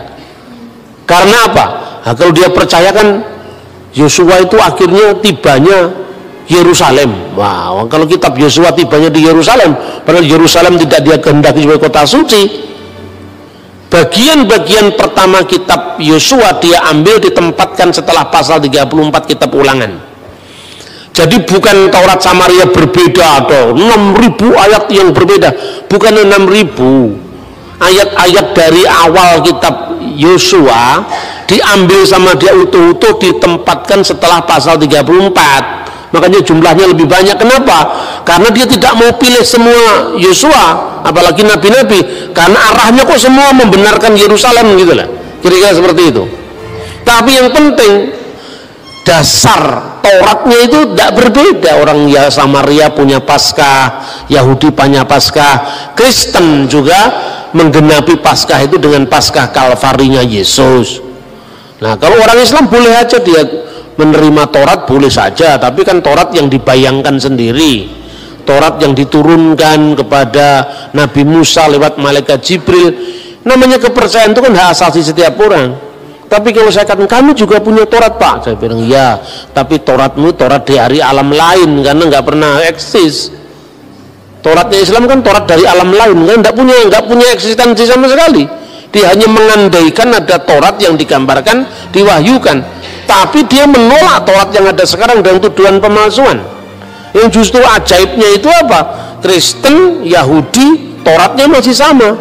Karena apa? Nah, kalau dia percaya kan Yosua itu akhirnya tibanya Yerusalem. Wah, kalau kitab Yosua tibanya di Yerusalem, padahal Yerusalem tidak dia kehendaki sebagai kota suci. Bagian-bagian pertama kitab Yosua dia ambil ditempatkan setelah pasal 34 kitab Ulangan. Jadi bukan Taurat Samaria berbeda atau 6.000 ayat yang berbeda, bukan 6.000 ayat-ayat dari awal kitab Yosua diambil sama dia utuh-utuh ditempatkan setelah pasal 34. Makanya jumlahnya lebih banyak. Kenapa? Karena dia tidak mau pilih semua Yosua, apalagi nabi-nabi, karena arahnya kok semua membenarkan Yerusalem gitu lah, kira-kira seperti itu. Tapi yang penting dasar Tauratnya itu tidak berbeda. Orang ya Samaria punya Paskah, Yahudi punya Paskah, Kristen juga menggenapi Paskah itu dengan Paskah Kalvarinya Yesus. Nah, kalau orang Islam boleh aja dia menerima Taurat, boleh saja, tapi kan Taurat yang dibayangkan sendiri, Taurat yang diturunkan kepada Nabi Musa lewat malaikat Jibril. Namanya kepercayaan itu kan hak asasi setiap orang. Tapi kalau saya katakan kami juga punya Taurat, Pak, saya bilang ya, tapi Tauratmu Taurat dari alam lain, karena nggak pernah eksis. Tauratnya Islam kan Taurat dari alam lain, kan nggak punya eksistensi sama sekali. Dia hanya mengandaikan ada Taurat yang digambarkan, diwahyukan, tapi dia menolak Taurat yang ada sekarang dengan tuduhan pemalsuan. Yang justru ajaibnya itu apa? Kristen, Yahudi, Tauratnya masih sama,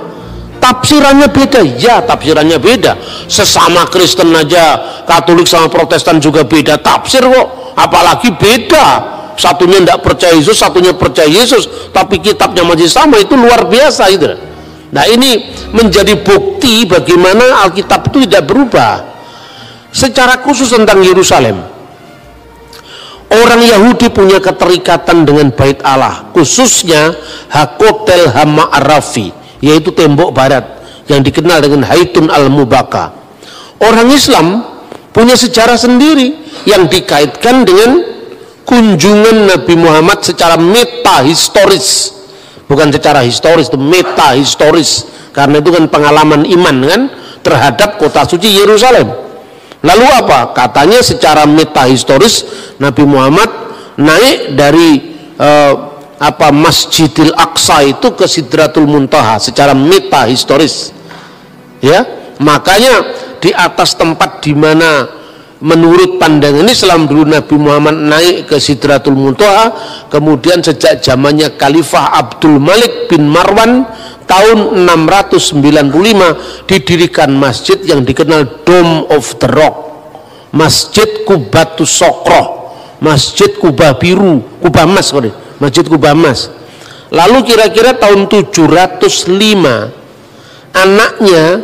tafsirannya beda. Ya, tafsirannya beda. Sesama Kristen aja, Katolik sama Protestan juga beda tafsir kok, apalagi beda. Satunya tidak percaya Yesus, satunya percaya Yesus, tapi kitabnya masih sama. Itu luar biasa itu. Nah, ini menjadi bukti bagaimana Alkitab itu tidak berubah. Secara khusus tentang Yerusalem, orang Yahudi punya keterikatan dengan Bait Allah, khususnya Hakotel Hama'arafi, yaitu tembok barat yang dikenal dengan Haitun al-Mubaka. Orang Islam punya sejarah sendiri yang dikaitkan dengan kunjungan Nabi Muhammad secara metahistoris, bukan secara historis, itu metahistoris, karena itu kan pengalaman iman kan terhadap kota suci Yerusalem. Lalu apa? Katanya secara metahistoris Nabi Muhammad naik dari Masjidil Aqsa itu ke Sidratul Muntaha secara metahistoris. Ya, makanya di atas tempat di mana menurut pandangan Islam dulu Nabi Muhammad naik ke Sidratul Muntaha, kemudian sejak zamannya Khalifah Abdul Malik bin Marwan tahun 695 didirikan masjid yang dikenal Dome of the Rock, Masjid Kubatus Sokroh, Masjid Kubah Biru, Kubah Mas, Masjid Kubah Mas. Lalu kira-kira tahun 705 anaknya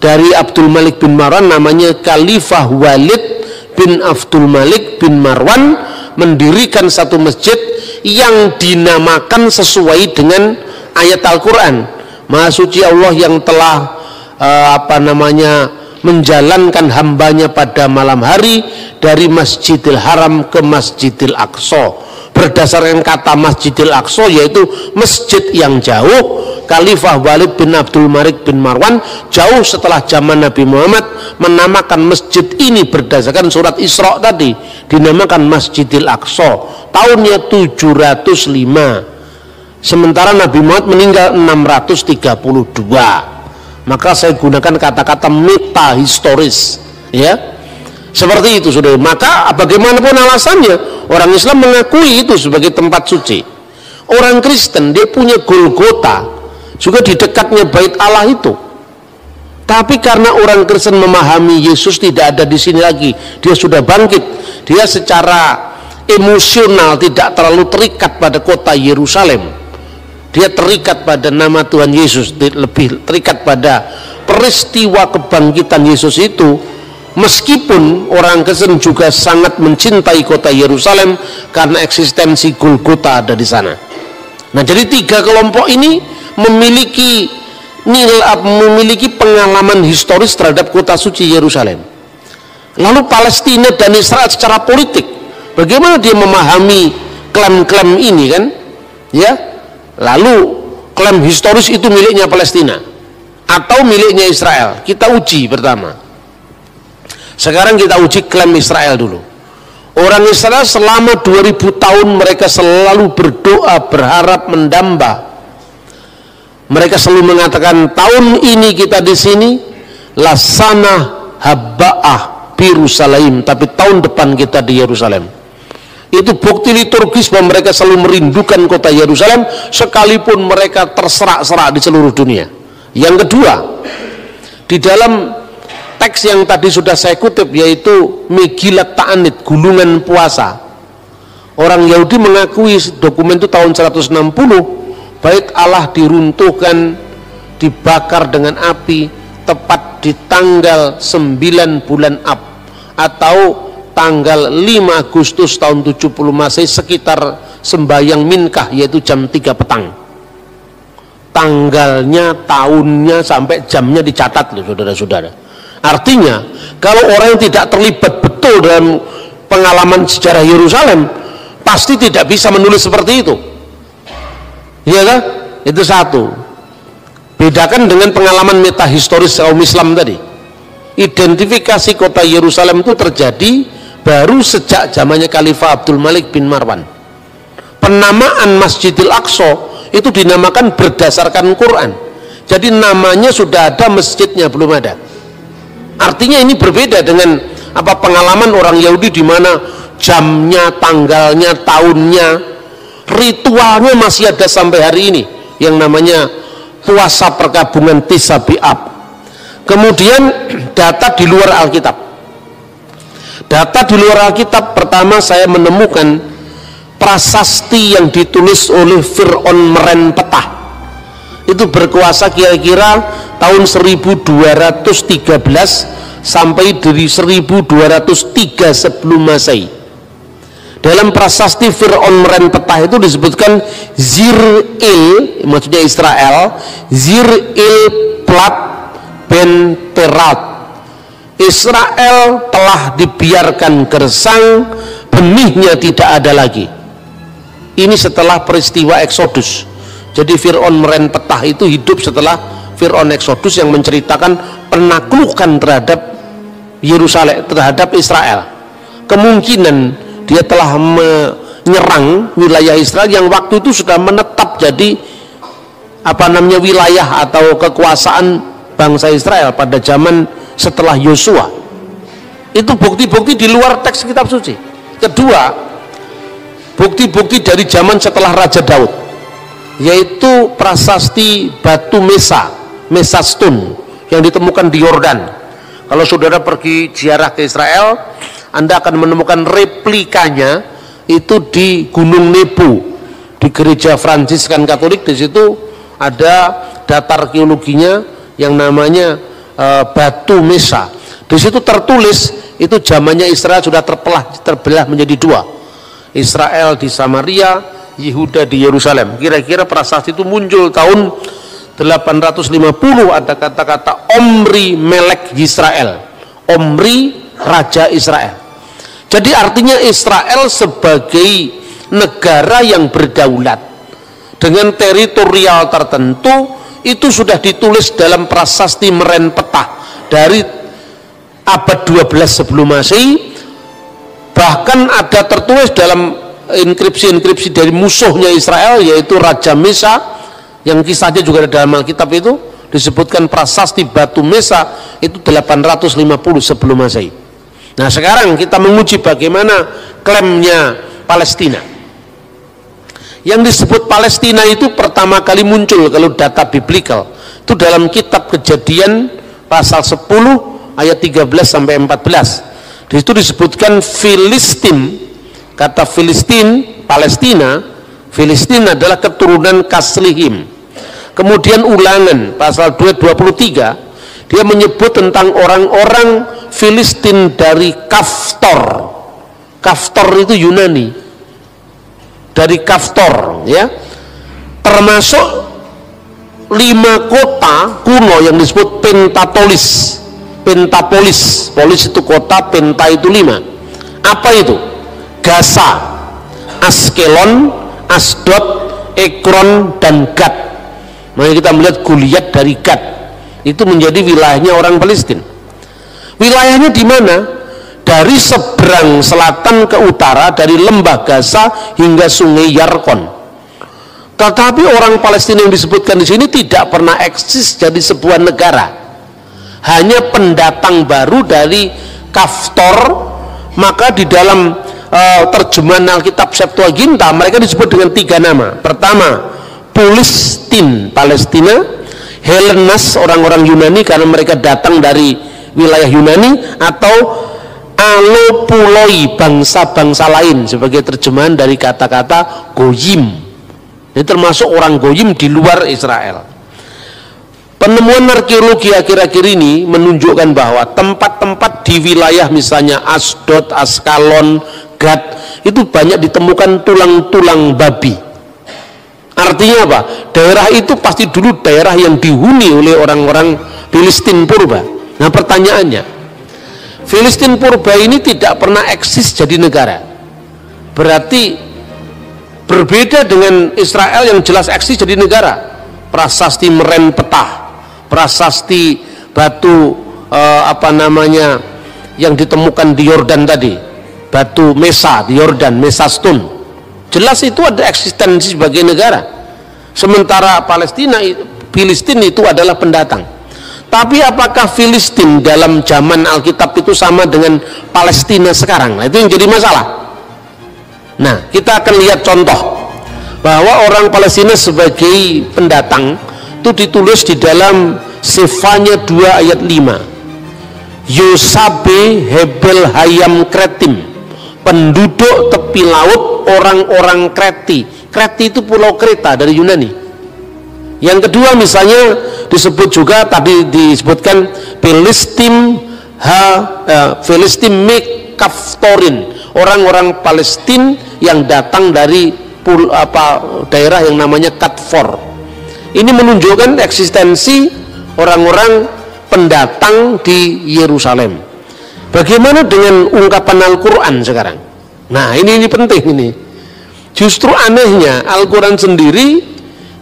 dari Abdul Malik bin Marwan, namanya Khalifah Walid bin Abdul Malik bin Marwan, mendirikan satu masjid yang dinamakan sesuai dengan ayat Al-Quran. Maha suci Allah yang telah menjalankan hambanya pada malam hari dari Masjidil Haram ke Masjidil Aqsa. Berdasarkan kata Masjidil Aqsa, yaitu masjid yang jauh, Khalifah Walid bin Abdul Malik bin Marwan jauh setelah zaman Nabi Muhammad menamakan masjid ini berdasarkan surat Isra tadi, dinamakan Masjidil Aqsa tahunnya 705, sementara Nabi Muhammad meninggal 632. Maka saya gunakan kata-kata metahistoris, ya, seperti itu, saudara. Maka bagaimanapun alasannya, orang Islam mengakui itu sebagai tempat suci. Orang Kristen dia punya Golgota juga di dekatnya Bait Allah itu. Tapi karena orang Kristen memahami Yesus tidak ada di sini lagi, dia sudah bangkit, dia secara emosional tidak terlalu terikat pada kota Yerusalem. Dia terikat pada nama Tuhan Yesus, lebih terikat pada peristiwa kebangkitan Yesus itu. Meskipun orang Kristen juga sangat mencintai kota Yerusalem karena eksistensi Golgota ada di sana. Nah, jadi tiga kelompok ini memiliki pengalaman historis terhadap kota suci Yerusalem. Lalu Palestina dan Israel secara politik, bagaimana dia memahami klaim-klaim ini kan? Ya. Lalu klaim historis itu miliknya Palestina atau miliknya Israel? Kita uji pertama. Sekarang kita uji klaim Israel dulu. Orang Israel selama 2000 tahun mereka selalu berdoa, berharap, mendamba. Mereka selalu mengatakan, tahun ini kita di sini lasana habba'ah Yerusalem, tapi tahun depan kita di Yerusalem. Itu bukti liturgis bahwa mereka selalu merindukan kota Yerusalem sekalipun mereka terserak-serak di seluruh dunia. Yang kedua, di dalam teks yang tadi sudah saya kutip, yaitu Megilat Ta'anit, gulungan puasa, orang Yahudi mengakui dokumen itu tahun 160 Bait Allah diruntuhkan, dibakar dengan api tepat di tanggal 9 bulan Ab atau tanggal 5 Agustus tahun 70 Masehi, sekitar sembahyang Minkah, yaitu jam 3 petang. Tanggalnya, tahunnya, sampai jamnya dicatat loh saudara-saudara. Artinya kalau orang yang tidak terlibat betul dalam pengalaman sejarah Yerusalem pasti tidak bisa menulis seperti itu, iya kan? Itu satu. Bedakan dengan pengalaman metahistoris kaum Islam tadi. Identifikasi kota Yerusalem itu terjadi baru sejak zamannya Khalifah Abdul Malik bin Marwan. Penamaan Masjidil Aqsa itu dinamakan berdasarkan Quran. Jadi namanya sudah ada, masjidnya belum ada. Artinya ini berbeda dengan pengalaman orang Yahudi di mana jamnya, tanggalnya, tahunnya, ritualnya masih ada sampai hari ini yang namanya puasa perkabungan Tis'a B'Ab. Kemudian data di luar Alkitab. Data di luar Alkitab, pertama saya menemukan prasasti yang ditulis oleh Fir'aun Merenpetah. Itu berkuasa kira-kira tahun 1213 sampai dari 1203 sebelum Masehi. Dalam prasasti Fir'aun Merenpetah itu disebutkan Zir-Il, maksudnya Israel, Zir-Il Plat Ben Terat. Israel telah dibiarkan gersang, benihnya tidak ada lagi. Ini setelah peristiwa Eksodus. Jadi Fir'aun Merenpetah itu hidup setelah Fir'aun Eksodus yang menceritakan penaklukan terhadap Yerusalem, terhadap Israel. Kemungkinan dia telah menyerang wilayah Israel yang waktu itu sudah menetap jadi wilayah atau kekuasaan bangsa Israel pada zaman setelah Yosua. Itu bukti-bukti di luar teks kitab suci. Kedua, bukti-bukti dari zaman setelah Raja Daud, yaitu prasasti batu Mesa Stone yang ditemukan di Yordan. Kalau saudara pergi ziarah ke Israel, Anda akan menemukan replikanya itu di Gunung Nebo, di gereja Fransiskan Katolik. Di situ ada data arkeologinya yang namanya batu Mesa. Di situ tertulis itu zamannya Israel sudah terbelah menjadi dua. Israel di Samaria, Yehuda di Yerusalem. Kira-kira prasasti itu muncul tahun 850, ada kata-kata Omri Melek Yisrael. Omri Raja Israel. Jadi artinya Israel sebagai negara yang berdaulat dengan teritorial tertentu itu sudah ditulis dalam prasasti Merenpetah dari abad 12 sebelum Masehi. Bahkan ada tertulis dalam inskripsi-inskripsi dari musuhnya Israel, yaitu Raja Mesa, yang kisahnya juga ada dalam Alkitab. Itu disebutkan prasasti batu Mesa itu 850 sebelum Masehi. Nah sekarang kita menguji bagaimana klaimnya Palestina. Yang disebut Palestina itu pertama kali muncul kalau data biblikal itu dalam kitab Kejadian pasal 10 ayat 13 sampai 14. Di situ disebutkan Filistin. Kata Filistin, Palestina, Filistin adalah keturunan Kaslihim. Kemudian Ulangan pasal 2:23 dia menyebut tentang orang-orang Filistin dari Kaftor. Kaftor itu Yunani. Dari Kaftor, ya, termasuk 5 kota kuno yang disebut Pentapolis. Polis itu kota, Penta itu 5. Apa itu? Gaza, Askelon, Asdod, Ekron, dan Gad. Maka kita melihat Goliat dari Gad itu menjadi wilayahnya orang Palestina. Wilayahnya di mana? Dari seberang selatan ke utara, dari lembah Gaza hingga sungai Yarkon. Tetapi orang Palestina yang disebutkan di sini tidak pernah eksis jadi sebuah negara, hanya pendatang baru dari Kaftor. Maka di dalam terjemahan Alkitab Septuaginta, mereka disebut dengan 3 nama. Pertama, Pulistin, Palestina; Hellenas, orang-orang Yunani karena mereka datang dari wilayah Yunani; atau Alopuloi, bangsa-bangsa lain, sebagai terjemahan dari kata-kata Goyim. Ini termasuk orang Goyim di luar Israel. Penemuan arkeologi akhir-akhir ini menunjukkan bahwa tempat-tempat di wilayah misalnya Asdod, Askalon, Gad, itu banyak ditemukan tulang-tulang babi. Artinya apa? Daerah itu pasti dulu daerah yang dihuni oleh orang-orang Filistin purba. Nah, pertanyaannya, Filistin purba ini tidak pernah eksis jadi negara. Berarti berbeda dengan Israel yang jelas eksis jadi negara. Prasasti Meren Petah, prasasti batu yang ditemukan di Yordan tadi, batu Mesa di Yordan, Mesa Stone, jelas itu ada eksistensi sebagai negara. Sementara Filistin itu adalah pendatang. Tapi apakah Filistin dalam zaman Alkitab itu sama dengan Palestina sekarang? Nah, itu yang jadi masalah. Nah, kita akan lihat contoh bahwa orang Palestina sebagai pendatang itu ditulis di dalam Sefanya 2 ayat 5. Yosabe Hebel Hayam Kretim, penduduk tepi laut orang-orang Kreti. Kreti itu pulau Kreta dari Yunani. Yang kedua misalnya disebut juga, tadi disebutkan Filistin Mekaftorin, orang-orang Palestina yang datang dari daerah yang namanya Katfor. Ini menunjukkan eksistensi orang-orang pendatang di Yerusalem. Bagaimana dengan ungkapan Al-Quran sekarang? Nah, ini penting ini. Justru anehnya Al-Quran sendiri,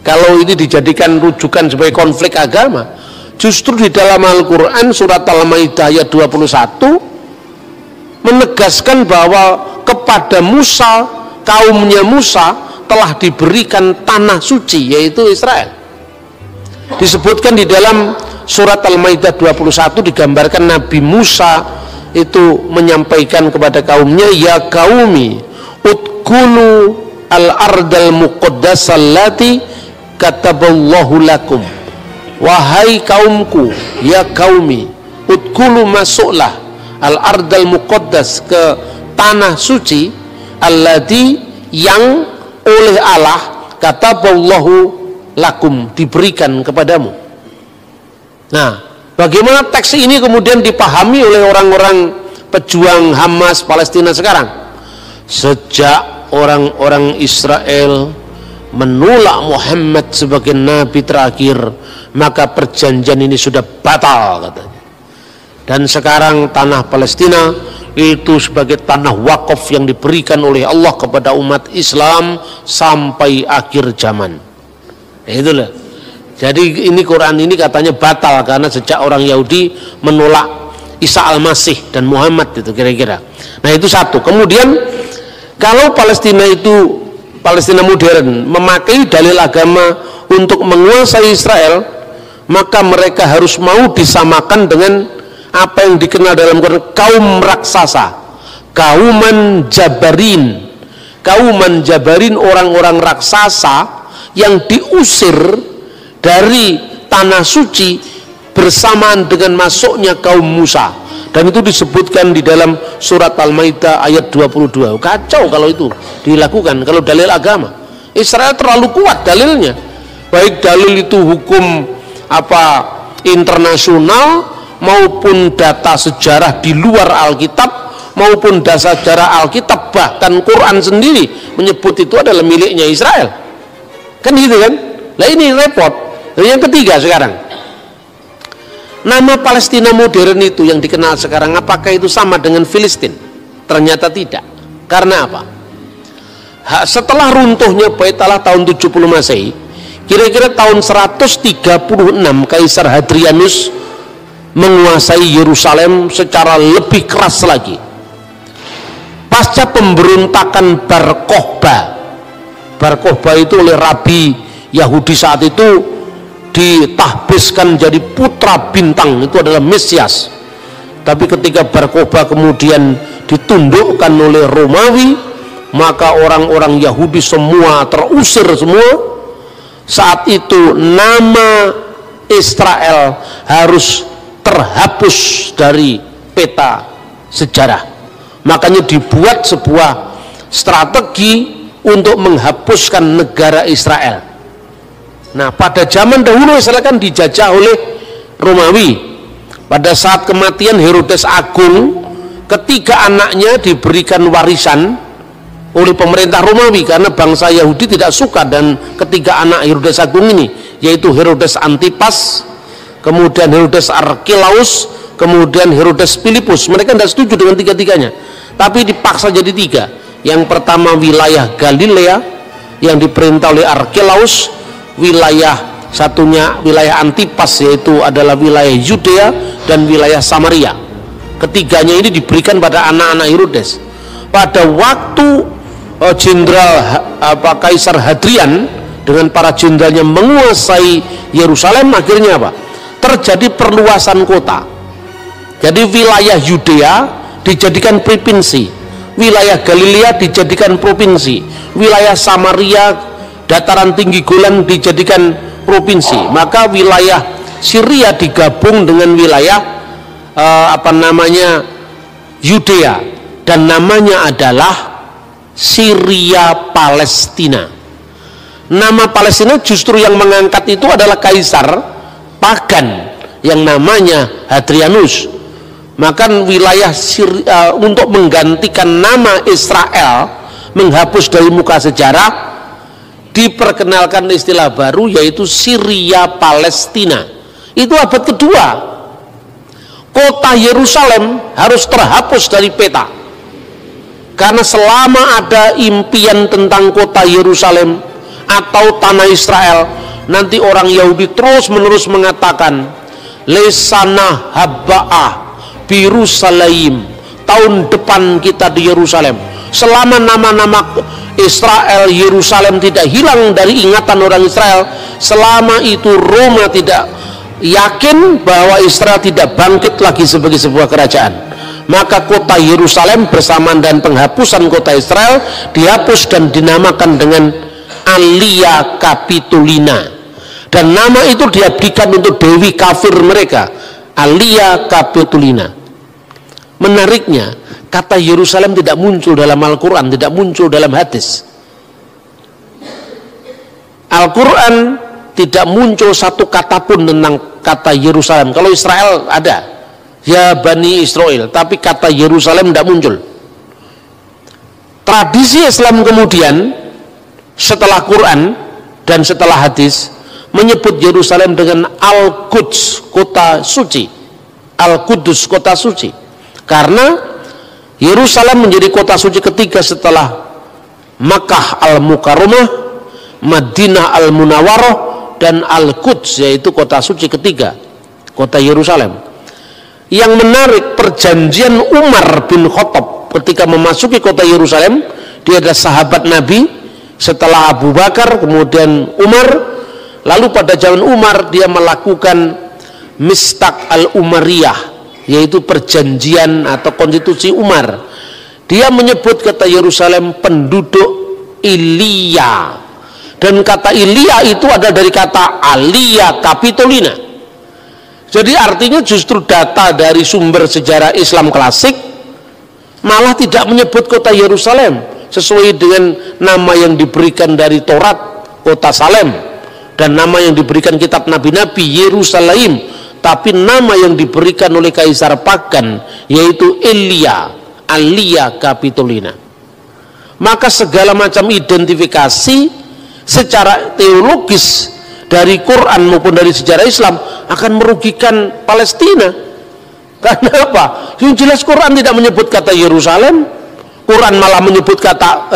kalau ini dijadikan rujukan sebagai konflik agama, justru di dalam Al-Quran surat Al-Maidah ayat 21 menegaskan bahwa kepada Musa, kaumnya Musa, telah diberikan tanah suci, yaitu Israel. Disebutkan di dalam surat Al-Maidah 21, digambarkan Nabi Musa itu menyampaikan kepada kaumnya, ya qaumi udkhulu al-ardal muqaddasah allati kataballahu lakum. Wahai kaumku, ya qaumi udkhulu, masuklah al-ardal muqaddas, ke tanah suci, allati, yang oleh Allah kataballahu lakum, diberikan kepadamu. Nah, bagaimana teks ini kemudian dipahami oleh orang-orang pejuang Hamas Palestina sekarang? Sejak orang-orang Israel menolak Muhammad sebagai nabi terakhir, maka perjanjian ini sudah batal, katanya. Dan sekarang tanah Palestina itu sebagai tanah wakaf yang diberikan oleh Allah kepada umat Islam sampai akhir zaman. Itulah. Jadi ini Quran ini katanya batal karena sejak orang Yahudi menolak Isa Al-Masih dan Muhammad, itu kira-kira. Nah, itu satu. Kemudian kalau Palestina itu, Palestina modern, memakai dalil agama untuk menguasai Israel, maka mereka harus mau disamakan dengan apa yang dikenal dalam Quran kaum raksasa, kauman jabarin. Kauman jabarin, orang-orang raksasa yang diusir dari tanah suci bersamaan dengan masuknya kaum Musa. Dan itu disebutkan di dalam surat Al-Maidah ayat 22. Kacau kalau itu dilakukan, kalau dalil agama. Israel terlalu kuat dalilnya. Baik dalil itu hukum internasional maupun data sejarah di luar Alkitab maupun data sejarah Alkitab, bahkan Quran sendiri menyebut itu adalah miliknya Israel. Kan gitu kan? Nah, ini repot. Dan yang ketiga sekarang, nama Palestina modern itu yang dikenal sekarang, apakah itu sama dengan Filistin? Ternyata tidak. Karena apa? Setelah runtuhnya Bait Allah tahun 70 Masehi, kira-kira tahun 136 Kaisar Hadrianus menguasai Yerusalem secara lebih keras lagi. Pasca pemberontakan Bar Kokhba itu oleh Rabi Yahudi saat itu ditahbiskan jadi putra bintang, itu adalah Mesias. Tapi ketika Bar Kokhba kemudian ditundukkan oleh Romawi, maka orang-orang Yahudi semua terusir semua. Saat itu nama Israel harus terhapus dari peta sejarah. Makanya dibuat sebuah strategi untuk menghapuskan negara Israel. Nah, pada zaman dahulu Israel kan dijajah oleh Romawi. Pada saat kematian Herodes Agung, ketiga anaknya diberikan warisan oleh pemerintah Romawi, karena bangsa Yahudi tidak suka dan ketiga anak Herodes Agung ini, yaitu Herodes Antipas, kemudian Herodes Archelaus, kemudian Herodes Philippus. Mereka tidak setuju dengan tiga-tiganya, tapi dipaksa jadi tiga. Yang pertama wilayah Galilea yang diperintah oleh Archelaus, wilayah satunya wilayah Antipas yaitu adalah wilayah Yudea, dan wilayah Samaria. Ketiganya ini diberikan pada anak-anak Herodes. Pada waktu jenderal Kaisar Hadrian dengan para jenderalnya menguasai Yerusalem, akhirnya apa? Terjadi perluasan kota. Jadi wilayah Yudea dijadikan provinsi, wilayah Galilea dijadikan provinsi, wilayah Samaria, dataran tinggi Golan dijadikan provinsi. Maka wilayah Syria digabung dengan wilayah Yudea, dan namanya adalah Syria Palestina. Nama Palestina justru yang mengangkat itu adalah kaisar pagan yang namanya Hadrianus. Maka wilayah Syria, untuk menggantikan nama Israel, menghapus dari muka sejarah, diperkenalkan istilah baru yaitu Syria Palestina. Itu abad kedua. Kota Yerusalem harus terhapus dari peta, karena selama ada impian tentang kota Yerusalem atau tanah Israel, nanti orang Yahudi terus menerus mengatakan lesana habba'ah Birusalaim, tahun depan kita di Yerusalem. Selama nama-nama Israel, Yerusalem tidak hilang dari ingatan orang Israel, selama itu Roma tidak yakin bahwa Israel tidak bangkit lagi sebagai sebuah kerajaan, maka kota Yerusalem bersamaan dan penghapusan kota Israel dihapus dan dinamakan dengan Alia Capitolina, dan nama itu diabdikan untuk dewi kafir mereka, Alia Capitolina. Menariknya, kata Yerusalem tidak muncul dalam Al-Quran, tidak muncul dalam hadis. Al-Quran tidak muncul satu kata pun tentang kata Yerusalem. Kalau Israel ada, ya Bani Israel, tapi kata Yerusalem tidak muncul. Tradisi Islam kemudian setelah Quran dan setelah hadis menyebut Yerusalem dengan Al-Quds, kota suci. Al-Qudus, kota suci, karena Yerusalem menjadi kota suci ketiga setelah Makkah Al-Mukarramah, Madinah Al-Munawwarah, dan Al-Quds, yaitu kota suci ketiga, kota Yerusalem. Yang menarik, perjanjian Umar bin Khattab ketika memasuki kota Yerusalem, dia adalah sahabat Nabi setelah Abu Bakar, kemudian Umar. Lalu pada zaman Umar dia melakukan Mistaq al-Umariyah, yaitu perjanjian atau konstitusi Umar. Dia menyebut kata Yerusalem penduduk Ilia, dan kata Ilia itu ada dari kata Alia Capitolina. Jadi artinya justru data dari sumber sejarah Islam klasik malah tidak menyebut kota Yerusalem sesuai dengan nama yang diberikan dari Taurat, kota Salem, dan nama yang diberikan kitab nabi-nabi, Yerusalem, tapi nama yang diberikan oleh kaisar pagan yaitu Elia, Alia Capitolina. Maka segala macam identifikasi secara teologis dari Quran maupun dari sejarah Islam akan merugikan Palestina. Karena apa? Yang jelas Quran tidak menyebut kata Yerusalem, Quran malah menyebut kata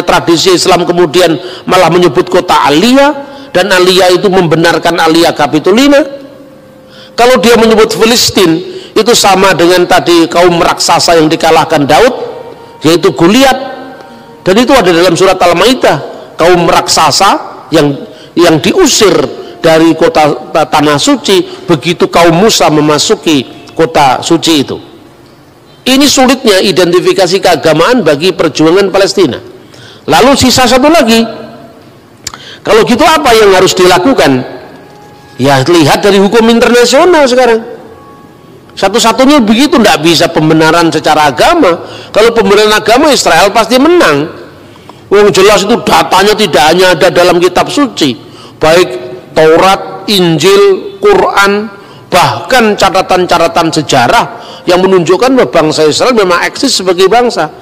tradisi Islam kemudian malah menyebut kota Alia, dan Alia itu membenarkan Alia Capitolina. Kalau dia menyebut Filistin, itu sama dengan tadi kaum raksasa yang dikalahkan Daud, yaitu Goliat, dan itu ada dalam surat Al-Maidah. Kaum raksasa yang diusir dari kota tanah suci begitu kaum Musa memasuki kota suci itu. Ini sulitnya identifikasi keagamaan bagi perjuangan Palestina. Lalu sisa satu lagi, kalau gitu apa yang harus dilakukan? Ya lihat dari hukum internasional sekarang. Satu-satunya begitu, tidak bisa pembenaran secara agama. Kalau pembenaran agama, Israel pasti menang. Yang jelas itu datanya tidak hanya ada dalam kitab suci, baik Taurat, Injil, Quran, bahkan catatan-catatan sejarah yang menunjukkan bahwa bangsa Israel memang eksis sebagai bangsa.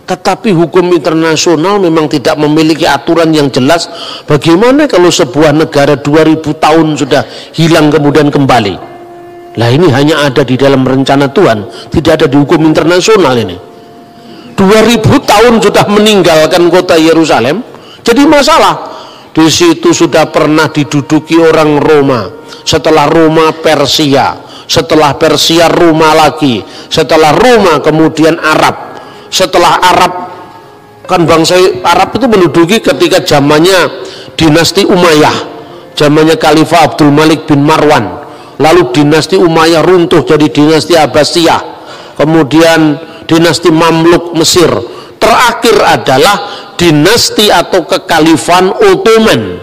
Tetapi hukum internasional memang tidak memiliki aturan yang jelas. Bagaimana kalau sebuah negara 2000 tahun sudah hilang kemudian kembali? Lah ini hanya ada di dalam rencana Tuhan, tidak ada di hukum internasional ini. 2000 tahun sudah meninggalkan kota Yerusalem, jadi masalah. Di situ sudah pernah diduduki orang Roma, setelah Roma Persia, setelah Persia Roma lagi, setelah Roma kemudian Arab, setelah Arab kan bangsa Arab itu menduduki ketika zamannya dinasti Umayyah, zamannya Khalifah Abdul Malik bin Marwan, lalu dinasti Umayyah runtuh jadi dinasti Abbasiyah, kemudian dinasti Mamluk Mesir, terakhir adalah dinasti atau kekhalifan Ottoman.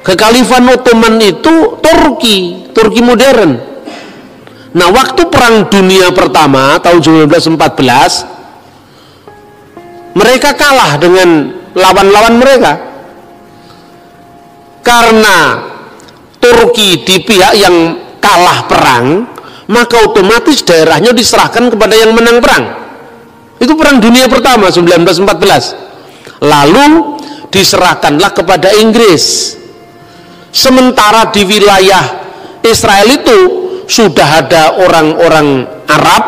Kekhalifan Ottoman itu Turki modern. Nah, waktu Perang Dunia Pertama tahun 1914, mereka kalah dengan lawan-lawan mereka. Karena Turki di pihak yang kalah perang, maka otomatis daerahnya diserahkan kepada yang menang perang. Itu Perang Dunia Pertama 1914. Lalu diserahkanlah kepada Inggris. Sementara di wilayah Israel itu sudah ada orang-orang Arab,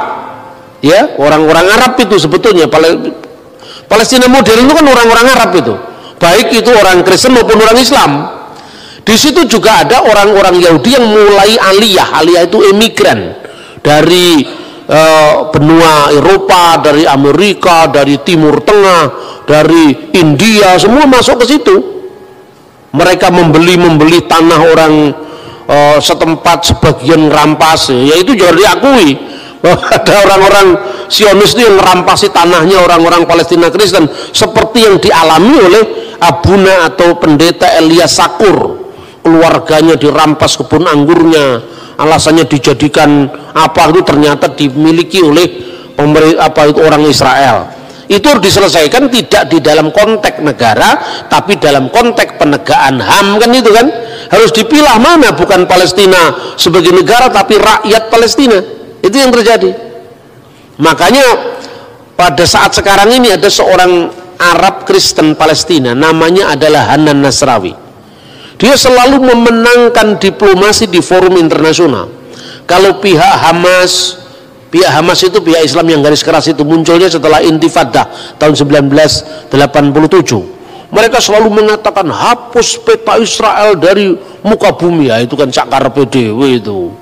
ya, orang-orang Arab itu sebetulnya Palestina modern itu kan orang-orang Arab itu, baik itu orang Kristen maupun orang Islam. Di situ juga ada orang-orang Yahudi yang mulai aliyah itu emigran dari benua Eropa, dari Amerika, dari Timur Tengah, dari India, semua masuk ke situ. Mereka membeli tanah orang setempat, sebagian rampas, yaitu juga diakui bahwa ada orang-orang Zionis itu yang merampasi tanahnya orang-orang Palestina Kristen, seperti yang dialami oleh Abuna atau pendeta Elias Sakur. Keluarganya dirampas kebun anggurnya, alasannya dijadikan apa itu ternyata dimiliki oleh orang Israel. Itu harus diselesaikan tidak di dalam konteks negara, tapi dalam konteks penegakan HAM, kan itu kan harus dipilah mana bukan Palestina sebagai negara tapi rakyat Palestina. Itu yang terjadi. Makanya pada saat sekarang ini ada seorang Arab Kristen Palestina, namanya adalah Hanan Nasrawi. Dia selalu memenangkan diplomasi di forum internasional. Kalau pihak Hamas itu pihak Islam yang garis keras itu munculnya setelah Intifadah tahun 1987. Mereka selalu mengatakan hapus peta Israel dari muka bumi, ya itu kan cakar PDW itu.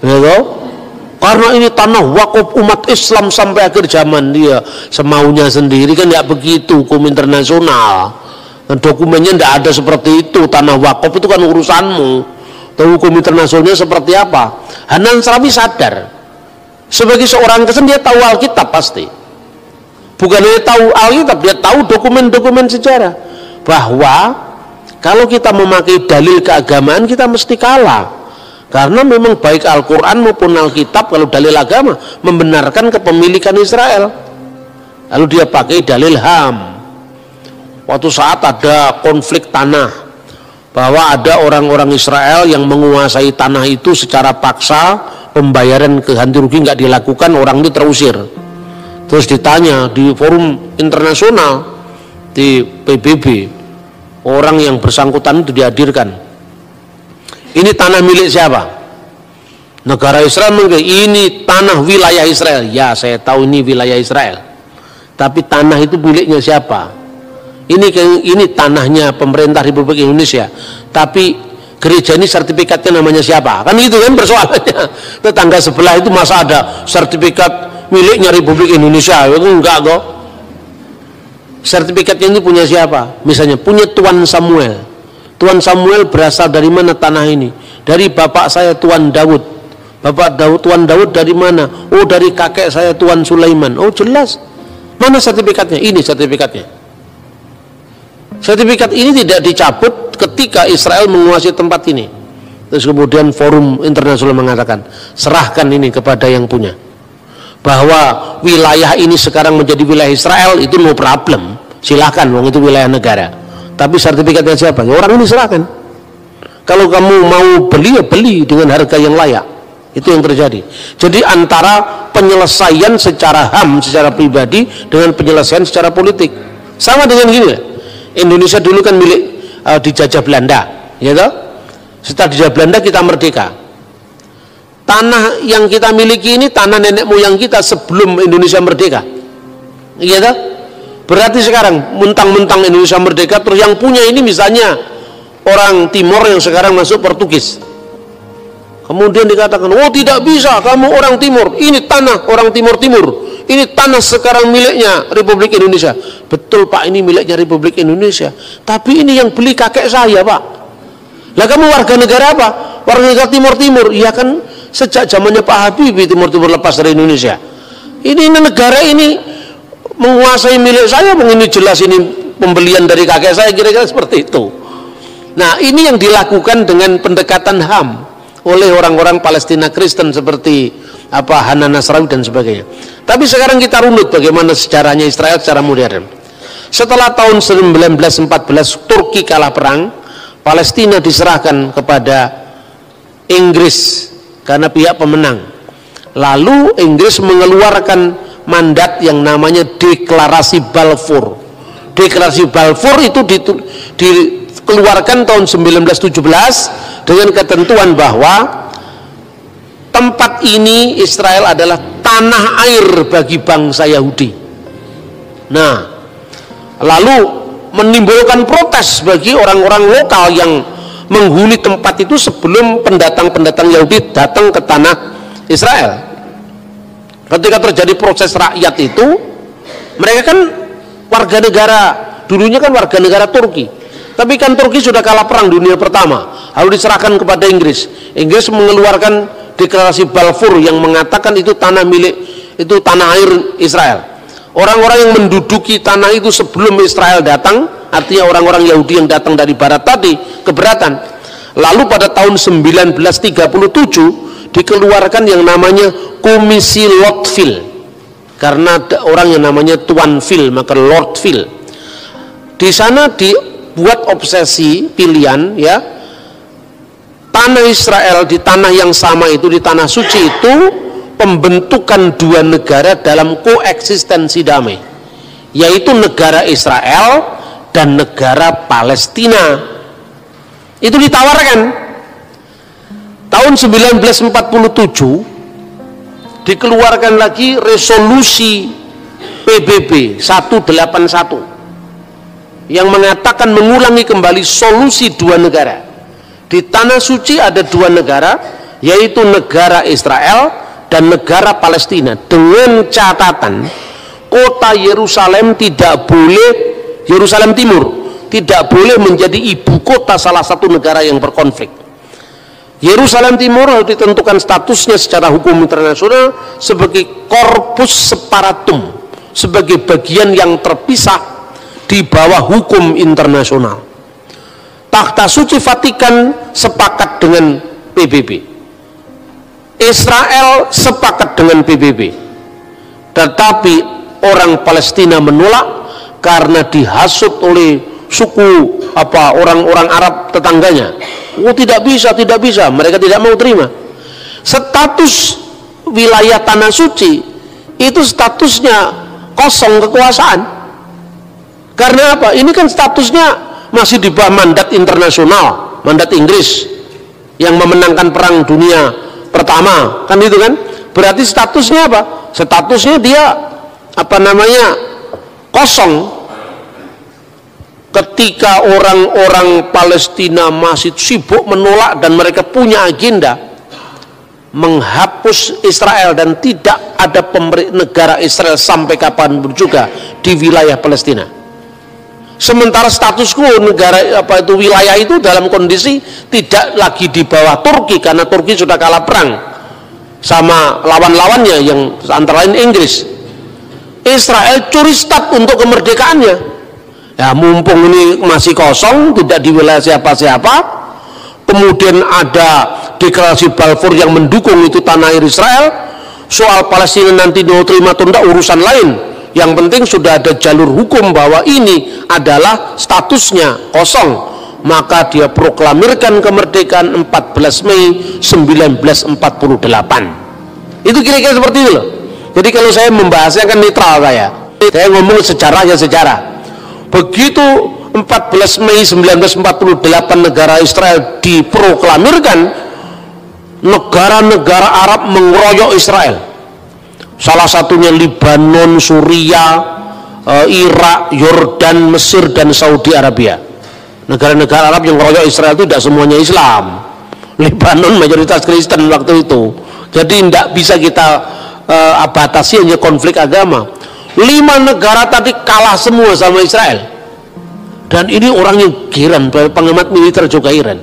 Ya, karena ini tanah wakaf umat Islam sampai akhir zaman, dia semaunya sendiri kan, ya begitu hukum internasional. Dan dokumennya tidak ada seperti itu. Tanah wakaf itu kan urusanmu. Tahu hukum internasionalnya seperti apa? Hanan Nasrawi sadar, sebagai seorang Kristen dia tahu Alkitab pasti. Bukan hanya tahu Alkitab, dia tahu dokumen-dokumen sejarah. Bahwa kalau kita memakai dalil keagamaan kita mesti kalah. Karena memang baik Al-Quran maupun Alkitab kalau dalil agama membenarkan kepemilikan Israel. Lalu dia pakai dalil HAM. Waktu saat ada konflik tanah, bahwa ada orang-orang Israel yang menguasai tanah itu secara paksa, pembayaran ganti rugi nggak dilakukan, orang itu terusir. Terus ditanya di forum internasional, di PBB, orang yang bersangkutan itu dihadirkan. Ini tanah milik siapa? Negara Israel mengklaim ini tanah wilayah Israel. Ya, saya tahu ini wilayah Israel. Tapi tanah itu miliknya siapa? Ini tanahnya pemerintah Republik Indonesia, tapi gereja ini sertifikatnya namanya siapa? Kan itu kan persoalannya. Tetangga sebelah itu masa ada sertifikat miliknya Republik Indonesia? Itu enggak kok. Sertifikatnya ini punya siapa? Misalnya punya Tuan Samuel. Tuan Samuel berasal dari mana tanah ini? Dari bapak saya Tuan Daud. Bapak Daud, Tuan Daud dari mana? Oh, dari kakek saya Tuan Sulaiman. Oh, jelas. Mana sertifikatnya? Ini sertifikatnya. Sertifikat ini tidak dicabut ketika Israel menguasai tempat ini. Terus kemudian forum internasional mengatakan, serahkan ini kepada yang punya. Bahwa wilayah ini sekarang menjadi wilayah Israel, itu no problem. Silahkan, wong itu wilayah negara. Tapi sertifikatnya siapa? Ya, orang ini serahkan. Kalau kamu mau beli, ya beli dengan harga yang layak. Itu yang terjadi. Jadi antara penyelesaian secara HAM, secara pribadi, dengan penyelesaian secara politik. Sama dengan gini lah. Indonesia dulu kan milik dijajah Belanda, ya toh? Setelah dijajah Belanda kita merdeka. Tanah yang kita miliki ini tanah nenek moyang kita sebelum Indonesia merdeka, ya toh? Berarti sekarang mentang-mentang Indonesia merdeka, terus yang punya ini misalnya orang Timor yang sekarang masuk Portugis. Kemudian dikatakan, oh tidak bisa, kamu orang Timur, ini tanah orang Timur-Timur, ini tanah sekarang miliknya Republik Indonesia. Betul Pak, ini miliknya Republik Indonesia, tapi ini yang beli kakek saya Pak. Lah kamu warga negara apa? Warga negara Timur-Timur. Iya kan, sejak zamannya Pak Habibie Timur-Timur lepas dari Indonesia. Ini negara ini menguasai milik saya, ini jelas ini pembelian dari kakek saya, kira-kira seperti itu. Nah, ini yang dilakukan dengan pendekatan HAM oleh orang-orang Palestina Kristen seperti Hanan Nasrawi dan sebagainya. Tapi sekarang kita runut bagaimana sejarahnya Israel secara modern. Setelah tahun 1914 Turki kalah perang, Palestina diserahkan kepada Inggris karena pihak pemenang. Lalu Inggris mengeluarkan mandat yang namanya Deklarasi Balfour. Deklarasi Balfour itu dikeluarkan tahun 1917 dengan ketentuan bahwa tempat ini Israel adalah tanah air bagi bangsa Yahudi. Nah, lalu menimbulkan protes bagi orang-orang lokal yang menghuni tempat itu sebelum pendatang-pendatang Yahudi datang ke tanah Israel. Ketika terjadi proses rakyat itu, mereka kan warga negara, dulunya kan warga negara Turki. Tapi kan Turki sudah kalah perang dunia pertama, harus diserahkan kepada Inggris. Inggris mengeluarkan deklarasi Balfour yang mengatakan itu tanah milik, itu tanah air Israel. Orang-orang yang menduduki tanah itu sebelum Israel datang, artinya orang-orang Yahudi yang datang dari barat tadi, keberatan. Lalu pada tahun 1937 dikeluarkan yang namanya Komisi Lordville, karena ada orang yang namanya Tuan Ville, maka Lordville. Di sana dibuat obsesi pilihan, ya, tanah Israel di tanah yang sama itu, di tanah suci itu, pembentukan dua negara dalam koeksistensi damai, yaitu negara Israel dan negara Palestina. Itu ditawarkan tahun 1947, dikeluarkan lagi resolusi PBB 181 yang mengatakan mengulangi kembali solusi dua negara. Di tanah suci ada dua negara, yaitu negara Israel dan negara Palestina, dengan catatan kota Yerusalem tidak boleh, Yerusalem Timur tidak boleh menjadi ibu kota salah satu negara yang berkonflik. Yerusalem Timur harus ditentukan statusnya secara hukum internasional sebagai corpus separatum, sebagai bagian yang terpisah di bawah hukum internasional. Takhta Suci Vatikan sepakat dengan PBB, Israel sepakat dengan PBB, tetapi orang Palestina menolak karena dihasut oleh suku orang-orang Arab tetangganya. Oh tidak bisa, mereka tidak mau terima. Status wilayah tanah suci itu statusnya kosong kekuasaan. Karena apa? Ini kan statusnya masih di bawah mandat internasional, mandat Inggris yang memenangkan perang dunia pertama, kan itu kan? Berarti statusnya apa? Statusnya dia kosong. Ketika orang-orang Palestina masih sibuk menolak dan mereka punya agenda menghapus Israel dan tidak ada negara Israel sampai kapanpun juga di wilayah Palestina. Sementara status quo negara wilayah itu dalam kondisi tidak lagi di bawah Turki karena Turki sudah kalah perang. sama lawan-lawannya yang antara lain Inggris. Israel curi start untuk kemerdekaannya. Ya, mumpung ini masih kosong, tidak di wilayah siapa-siapa, kemudian ada deklarasi Balfour yang mendukung itu tanah air Israel. Soal Palestina nanti mau terima atau tidak urusan lain, yang penting sudah ada jalur hukum bahwa ini adalah statusnya kosong. Maka dia proklamirkan kemerdekaan 14 Mei 1948. Itu kira-kira seperti itu loh. Jadi kalau saya membahasnya kan netral, saya ngomong sejarah ya sejarah. Begitu 14 Mei 1948 negara Israel diproklamirkan, negara-negara Arab mengeroyok Israel. Salah satunya Lebanon, Suriah, Irak, Yordan, Mesir, dan Saudi Arabia. Negara-negara Arab yang mengeroyok Israel itu tidak semuanya Islam. Lebanon mayoritas Kristen waktu itu. Jadi tidak bisa kita batasi hanya konflik agama. 5 negara tadi kalah semua sama Israel. Dan ini orang yang heran, pengamat militer juga heran.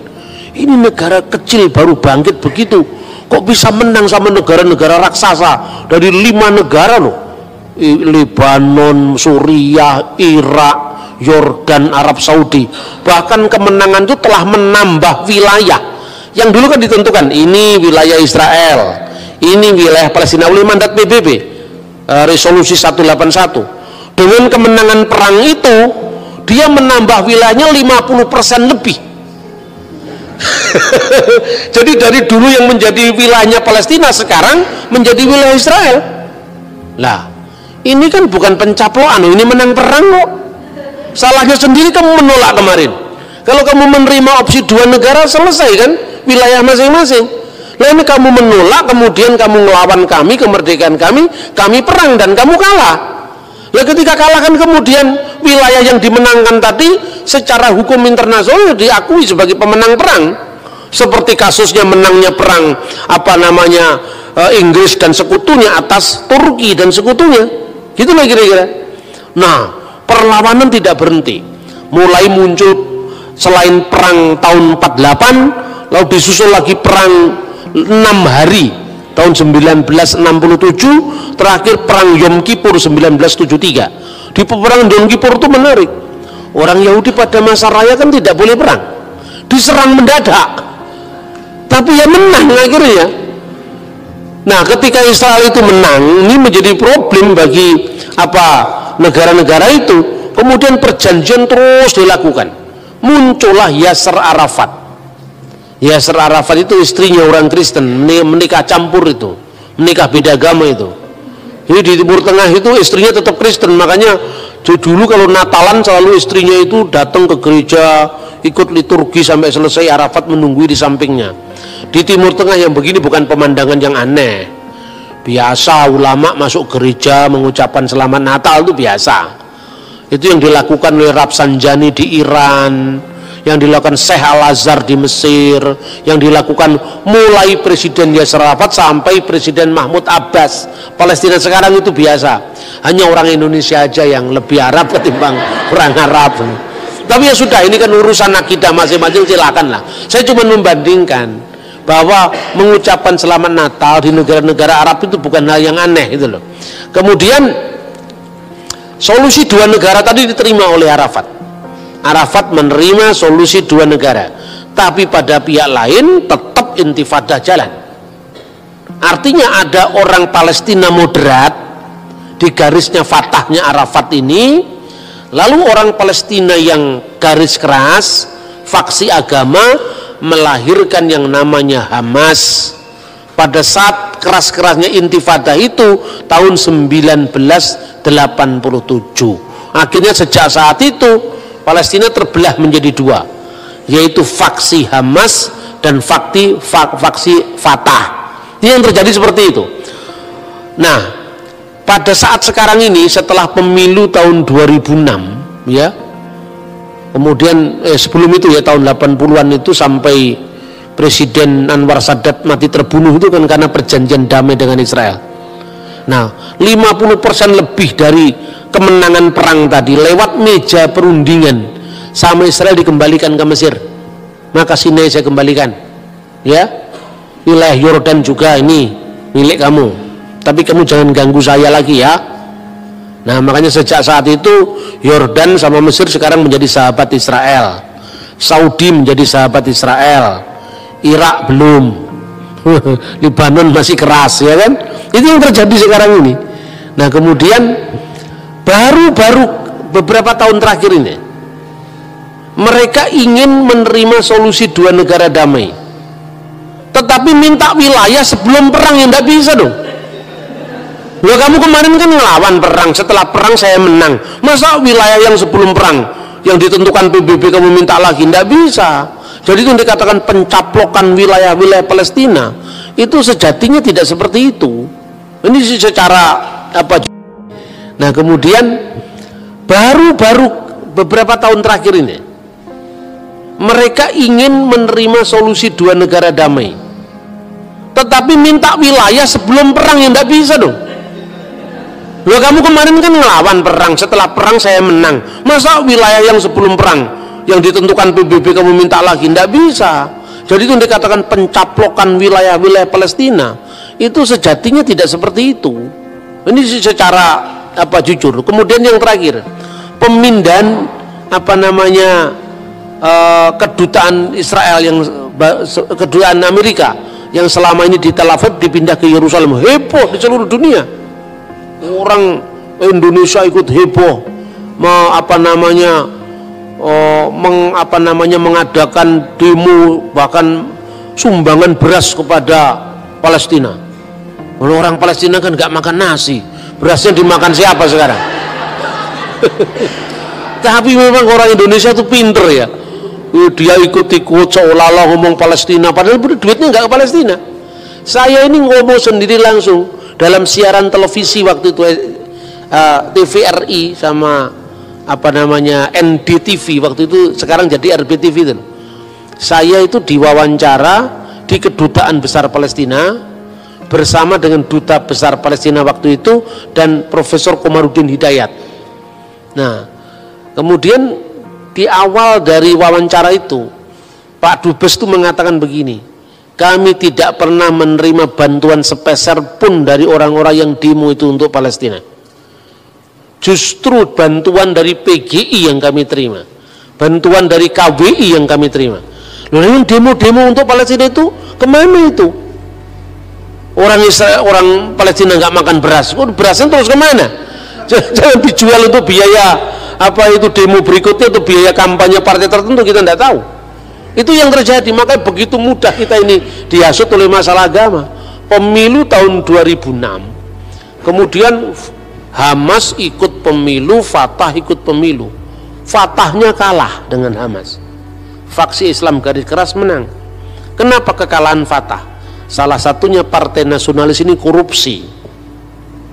Ini negara kecil baru bangkit begitu, kok bisa menang sama negara-negara raksasa dari 5 negara loh. Lebanon, Suriah, Irak, Yordan, Arab Saudi. Bahkan kemenangan itu telah menambah wilayah yang dulu kan ditentukan ini wilayah Israel, ini wilayah Palestina oleh mandat PBB, resolusi 181. Dengan kemenangan perang itu dia menambah wilayahnya 50% lebih. Jadi dari dulu yang menjadi wilayahnya Palestina sekarang menjadi wilayah Israel. Lah, ini kan bukan pencaplokan, ini menang perang kok. Salahnya sendiri kamu menolak kemarin. Kalau kamu menerima opsi 2 negara, selesai kan wilayah masing-masing. Lah ini kamu menolak, kemudian kamu melawan kami, kemerdekaan kami perang dan kamu kalah. Lah ketika kalah kan kemudian wilayah yang dimenangkan tadi secara hukum internasional diakui sebagai pemenang perang. Seperti kasusnya menangnya perang Inggris dan sekutunya atas Turki dan sekutunya. Gitulah kira-kira. Nah, perlawanan tidak berhenti. Mulai muncul selain perang tahun 48, lalu disusul lagi perang 6 hari tahun 1967, terakhir perang Yom Kippur 1973. Di peperangan Yom Kippur itu menarik. Orang Yahudi pada masa raya kan tidak boleh perang, diserang mendadak, tapi ya menang akhirnya. Nah, ketika Israel itu menang, ini menjadi problem bagi negara-negara itu. Kemudian perjanjian terus dilakukan. Muncullah Yasser Arafat. Yasser Arafat itu istrinya orang Kristen, menikah campur itu, menikah beda agama itu. Jadi di Timur Tengah itu istrinya tetap Kristen, makanya dulu kalau Natalan selalu istrinya itu datang ke gereja, ikut liturgi sampai selesai, Arafat menunggu di sampingnya. Di Timur Tengah yang begini bukan pemandangan yang aneh, biasa. Ulama masuk gereja mengucapkan selamat Natal itu biasa. Itu yang dilakukan oleh Rafsanjani di Iran, yang dilakukan Syekh Al-Azhar di Mesir, yang dilakukan mulai Presiden Yasser Arafat sampai Presiden Mahmud Abbas Palestina sekarang itu biasa. Hanya orang Indonesia aja yang lebih Arab ketimbang orang Arab. Tapi ya sudah, ini kan urusan akidah masing-masing, silakan lah. Saya cuma membandingkan bahwa mengucapkan selamat Natal di negara-negara Arab itu bukan hal yang aneh itu loh. Kemudian solusi 2 negara tadi diterima oleh Arafat. Arafat menerima solusi 2 negara, tapi pada pihak lain tetap intifada jalan. Artinya ada orang Palestina moderat di garisnya Fatahnya Arafat ini, lalu orang Palestina yang garis keras faksi agama melahirkan yang namanya Hamas. Pada saat keras-kerasnya intifada itu tahun 1987. Akhirnya sejak saat itu Palestina terbelah menjadi 2, yaitu faksi Hamas dan faksi Fatah. Ini yang terjadi seperti itu. Nah, pada saat sekarang ini setelah pemilu tahun 2006 ya, kemudian sebelum itu ya tahun 80-an itu sampai Presiden Anwar Sadat mati terbunuh itu kan karena perjanjian damai dengan Israel. Nah, 50% lebih dari kemenangan perang tadi lewat meja perundingan sama Israel dikembalikan ke Mesir. Maka Sinai saya kembalikan, ya, wilayah Yordan juga ini milik kamu, tapi kamu jangan ganggu saya lagi ya. Nah, makanya sejak saat itu Yordan sama Mesir sekarang menjadi sahabat Israel, Saudi menjadi sahabat Israel, Irak belum, Lebanon masih keras, ya kan? Itu yang terjadi sekarang ini. Nah, kemudian baru beberapa tahun terakhir ini mereka ingin menerima solusi dua negara damai, tetapi minta wilayah sebelum perang, yang tidak bisa dong. Loh, kamu kemarin kan ngelawan perang, setelah perang saya menang, masa wilayah yang sebelum perang yang ditentukan PBB kamu minta lagi? Tidak bisa. Jadi itu dikatakan pencaplokan wilayah-wilayah Palestina, itu sejatinya tidak seperti itu. Ini secara apa? Nah, kemudian baru beberapa tahun terakhir ini mereka ingin menerima solusi dua negara damai, tetapi minta wilayah sebelum perang, yang tidak bisa dong. Loh, kamu kemarin kan ngelawan perang, setelah perang saya menang, masa wilayah yang sebelum perang yang ditentukan PBB kamu minta lagi? Tidak bisa. Jadi itu dikatakan pencaplokan wilayah-wilayah Palestina, itu sejatinya tidak seperti itu. Ini secara apa, jujur. Kemudian yang terakhir, pemindahan kedutaan Israel, yang kedutaan Amerika yang selama ini di Tel Aviv dipindah ke Yerusalem. Heboh di seluruh dunia. Orang Indonesia ikut heboh mengadakan demo, bahkan sumbangan beras kepada Palestina. Kalau orang Palestina kan nggak makan nasi, berasnya dimakan siapa sekarang? Tapi memang orang Indonesia itu pinter ya, dia ikut-ikut seolah-olah ngomong Palestina, padahal duitnya nggak ke Palestina. Saya ini ngomong sendiri langsung dalam siaran televisi waktu itu, TVRI sama NDTV waktu itu, sekarang jadi RBTV itu. Saya itu diwawancara di kedutaan besar Palestina bersama dengan duta besar Palestina waktu itu dan Profesor Komarudin Hidayat. Nah, kemudian di awal dari wawancara itu Pak Dubes itu mengatakan begini, kami tidak pernah menerima bantuan sepeser pun dari orang-orang yang demo itu untuk Palestina. Justru bantuan dari PGI yang kami terima, bantuan dari KWI yang kami terima. Lalu yang demo-demo untuk Palestina itu kemana itu? Orang Palestina nggak makan beras, berasnya terus kemana? Jangan dijual untuk biaya demo berikutnya, untuk biaya kampanye partai tertentu, kita tidak tahu. Itu yang terjadi. Makanya begitu mudah kita ini dihasut oleh masalah agama. Pemilu tahun 2006, kemudian Hamas ikut pemilu, Fatah ikut pemilu. Fatahnya kalah dengan Hamas, faksi Islam garis keras menang. Kenapa kekalahan Fatah? Salah satunya partai nasionalis ini korupsi.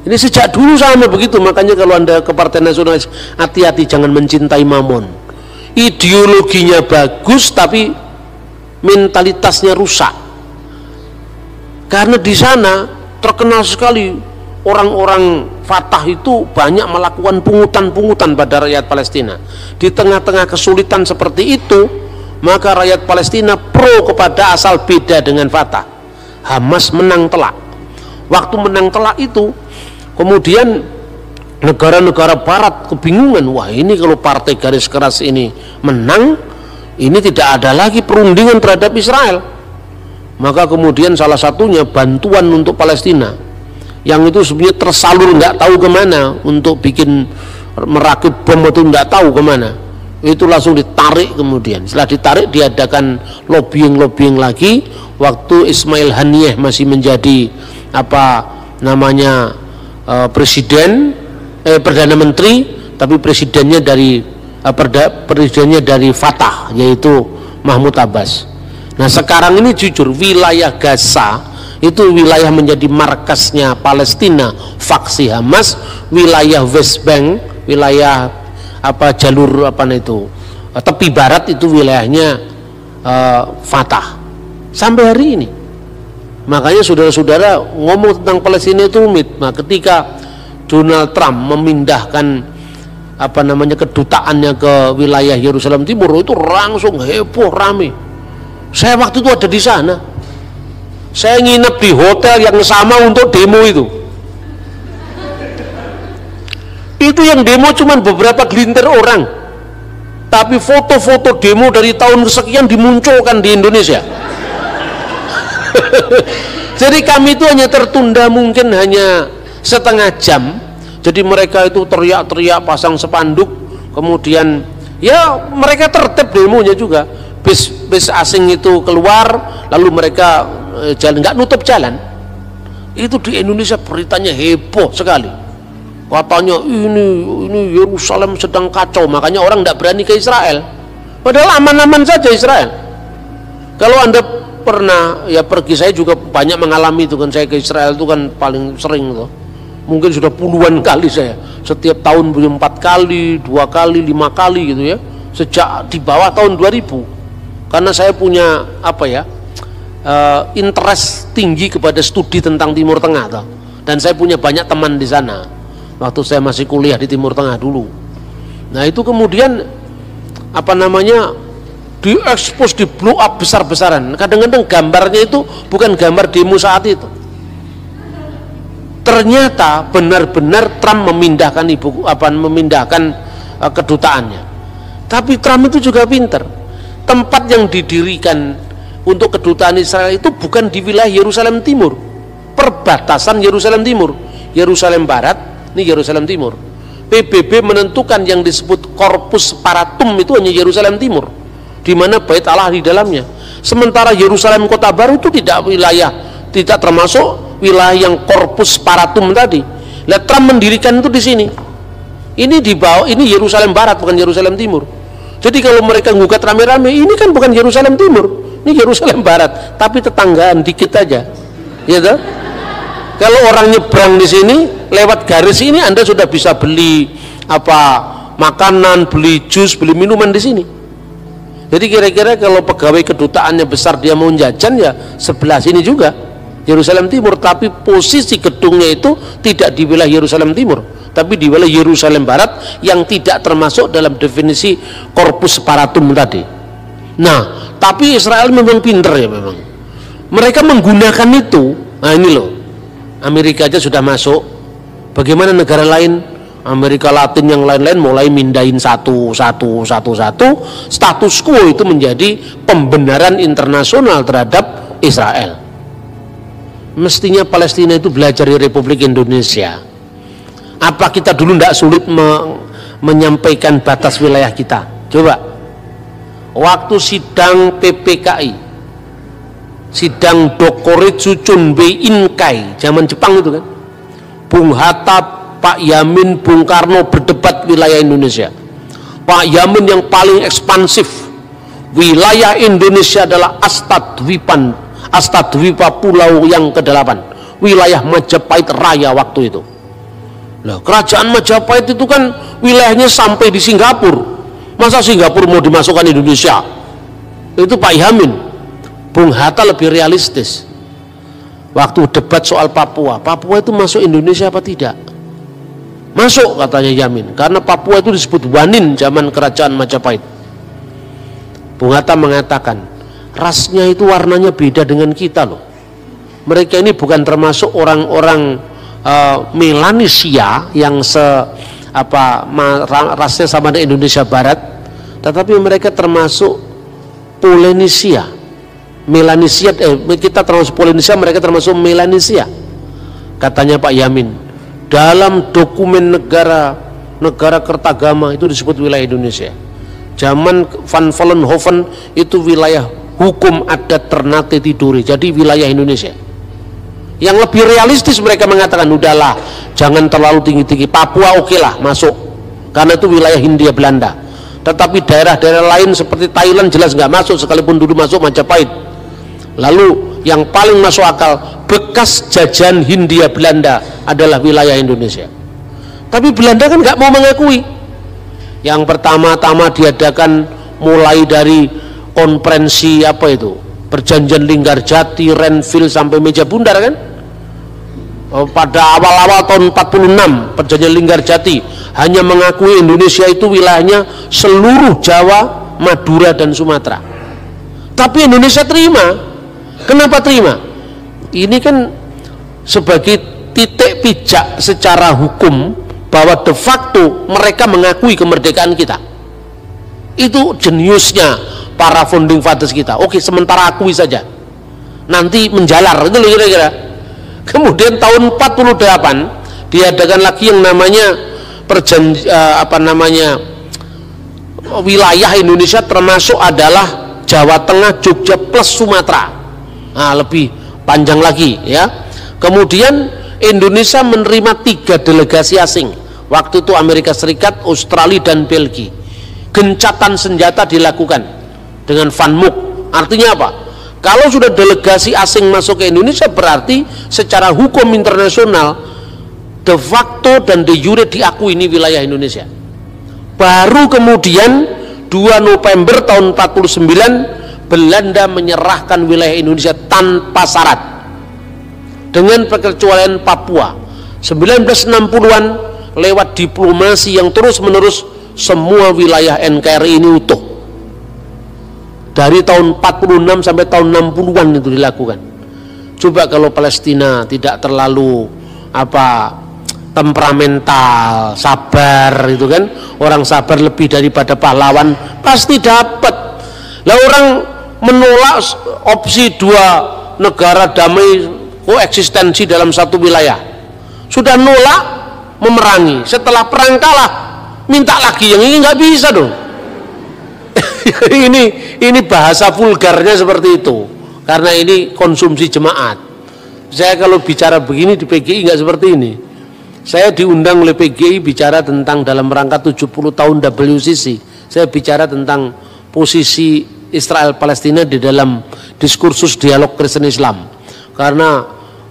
Ini sejak dulu sama begitu. Makanya kalau Anda ke partai nasionalis, hati-hati, jangan mencintai mamon. Ideologinya bagus tapi mentalitasnya rusak. Karena di sana terkenal sekali orang-orang Fatah itu banyak melakukan pungutan-pungutan pada rakyat Palestina. Di tengah-tengah kesulitan seperti itu, maka rakyat Palestina pro kepada asal beda dengan Fatah. Hamas menang telak. Waktu menang telak itu, kemudian negara-negara barat kebingungan, wah ini kalau partai garis keras ini menang, ini tidak ada lagi perundingan terhadap Israel. Maka kemudian salah satunya bantuan untuk Palestina, yang itu sebenarnya tersalur nggak tahu kemana, untuk bikin merakit bom itu nggak tahu kemana, itu langsung ditarik. Kemudian setelah ditarik diadakan lobbying lagi, waktu Ismail Haniyeh masih menjadi Perdana Menteri, tapi presidennya dari Fatah, yaitu Mahmud Abbas. Nah sekarang ini jujur, wilayah Gaza itu wilayah menjadi markasnya Palestina, faksi Hamas. Wilayah West Bank, wilayah jalur tepi barat itu wilayahnya Fatah sampai hari ini. Makanya saudara-saudara ngomong tentang Palestina itu rumit. Nah, ketika Donald Trump memindahkan kedutaannya ke wilayah Yerusalem Timur, itu langsung heboh rame. Saya waktu itu ada di sana. Saya nginep di hotel yang sama untuk demo itu. Itu yang demo cuma beberapa gelintir orang, tapi foto-foto demo dari tahun sekian dimunculkan di Indonesia. Jadi kami itu hanya tertunda mungkin hanya setengah jam. Jadi mereka itu teriak-teriak, pasang spanduk, kemudian ya mereka tertib demonya juga. Bis asing itu keluar, lalu mereka jalan, nggak nutup jalan. Itu di Indonesia beritanya heboh sekali. Katanya ini Yerusalem sedang kacau, makanya orang nggak berani ke Israel. Padahal aman-aman saja Israel. Kalau Anda pernah ya pergi, saya juga banyak mengalami itu kan, saya ke Israel itu kan paling sering tuh. Mungkin sudah puluhan kali saya, setiap tahun 4 kali, 2 kali, 5 kali gitu ya, sejak di bawah tahun 2000. Karena saya punya apa ya, interest tinggi kepada studi tentang Timur Tengah toh. Dan saya punya banyak teman di sana waktu saya masih kuliah di Timur Tengah dulu. Nah itu kemudian apa namanya, diekspos, di blow up besar-besaran. Kadang-kadang gambarnya itu bukan gambar demo saat itu. Ternyata benar-benar Trump memindahkan kedutaannya. Tapi Trump itu juga pinter. Tempat yang didirikan untuk kedutaan Israel itu bukan di wilayah Yerusalem Timur, perbatasan Yerusalem Timur, Yerusalem Barat, ini Yerusalem Timur. PBB menentukan yang disebut Corpus Paratum itu hanya Yerusalem Timur, di mana Bait Allah di dalamnya. Sementara Yerusalem Kota Baru itu tidak termasuk wilayah yang Corpus Paratum tadi. Lihat Trump mendirikan itu di sini. Ini di bawah, ini Yerusalem Barat, bukan Yerusalem Timur. Jadi kalau mereka ngugat rame-rame, ini kan bukan Yerusalem Timur, ini Yerusalem Barat, tapi tetanggaan dikit aja, ya toh? Kalau orang nyebrang di sini, lewat garis ini Anda sudah bisa beli makanan, beli jus, beli minuman di sini. Jadi kira-kira kalau pegawai kedutaannya besar, dia mau jajan ya sebelah sini juga, Yerusalem Timur, tapi posisi gedungnya itu tidak di wilayah Yerusalem Timur, tapi di wilayah Yerusalem Barat yang tidak termasuk dalam definisi Corpus Paratum tadi. Nah, tapi Israel memang pinter ya memang. Mereka menggunakan itu. Nah ini loh, Amerika aja sudah masuk. Bagaimana negara lain? Amerika Latin yang lain-lain mulai mindahin satu. Status quo itu menjadi pembenaran internasional terhadap Israel. Mestinya Palestina itu belajar dari Republik Indonesia. Apa kita dulu tidak sulit menyampaikan batas wilayah kita? Coba, waktu sidang PPKI, sidang Dokuritsu Chunbei Inkai, zaman Jepang itu kan, Bung Hatta, Pak Yamin, Bung Karno berdebat wilayah Indonesia. Pak Yamin yang paling ekspansif, wilayah Indonesia adalah Astadwipa Pulau yang ke-8, wilayah Majapahit Raya waktu itu. Nah, kerajaan Majapahit itu kan wilayahnya sampai di Singapura. Masa Singapura mau dimasukkan Indonesia? Itu Pak Yamin. Bung Hatta lebih realistis. Waktu debat soal Papua itu masuk Indonesia apa tidak? Masuk katanya Yamin, karena Papua itu disebut Wanin zaman kerajaan Majapahit. Bung Hatta mengatakan, rasnya itu warnanya beda dengan kita loh. Mereka ini bukan termasuk orang-orang Melanesia yang rasnya sama dengan Indonesia Barat, tetapi mereka termasuk Polynesia. Melanesia, kita termasuk Polynesia, mereka termasuk Melanesia. Katanya Pak Yamin, dalam dokumen negara Kertagama itu disebut wilayah Indonesia. Zaman Van Vollenhoven itu wilayah hukum adat Ternate Tidore, jadi wilayah Indonesia. Yang lebih realistis mereka mengatakan, udahlah jangan terlalu tinggi-tinggi, Papua oke lah masuk, karena itu wilayah Hindia Belanda. Tetapi daerah-daerah lain seperti Thailand jelas nggak masuk, sekalipun dulu masuk Majapahit. Lalu yang paling masuk akal, bekas jajahan Hindia Belanda adalah wilayah Indonesia. Tapi Belanda kan nggak mau mengakui. Yang pertama-tama diadakan mulai dari konferensi perjanjian Linggarjati, Renville sampai Meja Bundar kan. Pada awal-awal tahun 46 perjanjian Linggarjati hanya mengakui Indonesia itu wilayahnya seluruh Jawa, Madura dan Sumatera. Tapi Indonesia terima. Kenapa terima? ini kan sebagai titik pijak secara hukum bahwa de facto mereka mengakui kemerdekaan kita. Itu jeniusnya para founding fathers kita. Oke, sementara akui saja, nanti menjalar, itu loh kira-kira. Kemudian tahun 48 diadakan lagi yang namanya wilayah Indonesia, termasuk adalah Jawa Tengah, Jogja plus Sumatera. Nah, lebih panjang lagi ya. Kemudian Indonesia menerima 3 delegasi asing. Waktu itu Amerika Serikat, Australia dan Belgia. Gencatan senjata dilakukan dengan Van Mook. Artinya apa? Kalau sudah delegasi asing masuk ke Indonesia, berarti secara hukum internasional de facto dan de jure diakui ini wilayah Indonesia. Baru kemudian 2 November tahun 49 Belanda menyerahkan wilayah Indonesia tanpa syarat dengan perkecualian Papua. 1960-an lewat diplomasi yang terus-menerus semua wilayah NKRI ini utuh. Dari tahun 46 sampai tahun 60-an itu dilakukan. Coba kalau Palestina tidak terlalu temperamental, sabar, itu kan, orang sabar lebih daripada pahlawan, pasti dapat. Lah orang menolak opsi 2 negara damai koeksistensi dalam satu wilayah, sudah nolak, memerangi, setelah perang kalah, minta lagi yang ini nggak bisa dong. ini bahasa vulgarnya seperti itu, karena ini konsumsi jemaat. Saya kalau bicara begini di PGI nggak seperti ini. Saya diundang oleh PGI bicara tentang dalam rangka 70 tahun WCC. Saya bicara tentang posisi Israel Palestina di dalam diskursus dialog Kristen Islam. Karena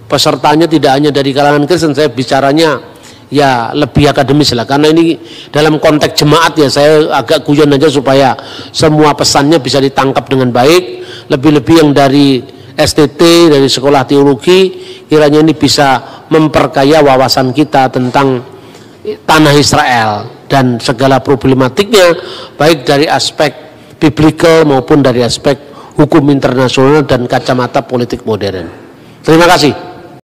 pesertanya tidak hanya dari kalangan Kristen, saya bicaranya ya lebih akademis lah. Karena ini dalam konteks jemaat ya, saya agak guyon aja supaya semua pesannya bisa ditangkap dengan baik. Lebih-lebih yang dari STT, dari sekolah teologi, kiranya ini bisa memperkaya wawasan kita tentang tanah Israel dan segala problematiknya, baik dari aspek biblical maupun dari aspek hukum internasional dan kacamata politik modern. Terima kasih.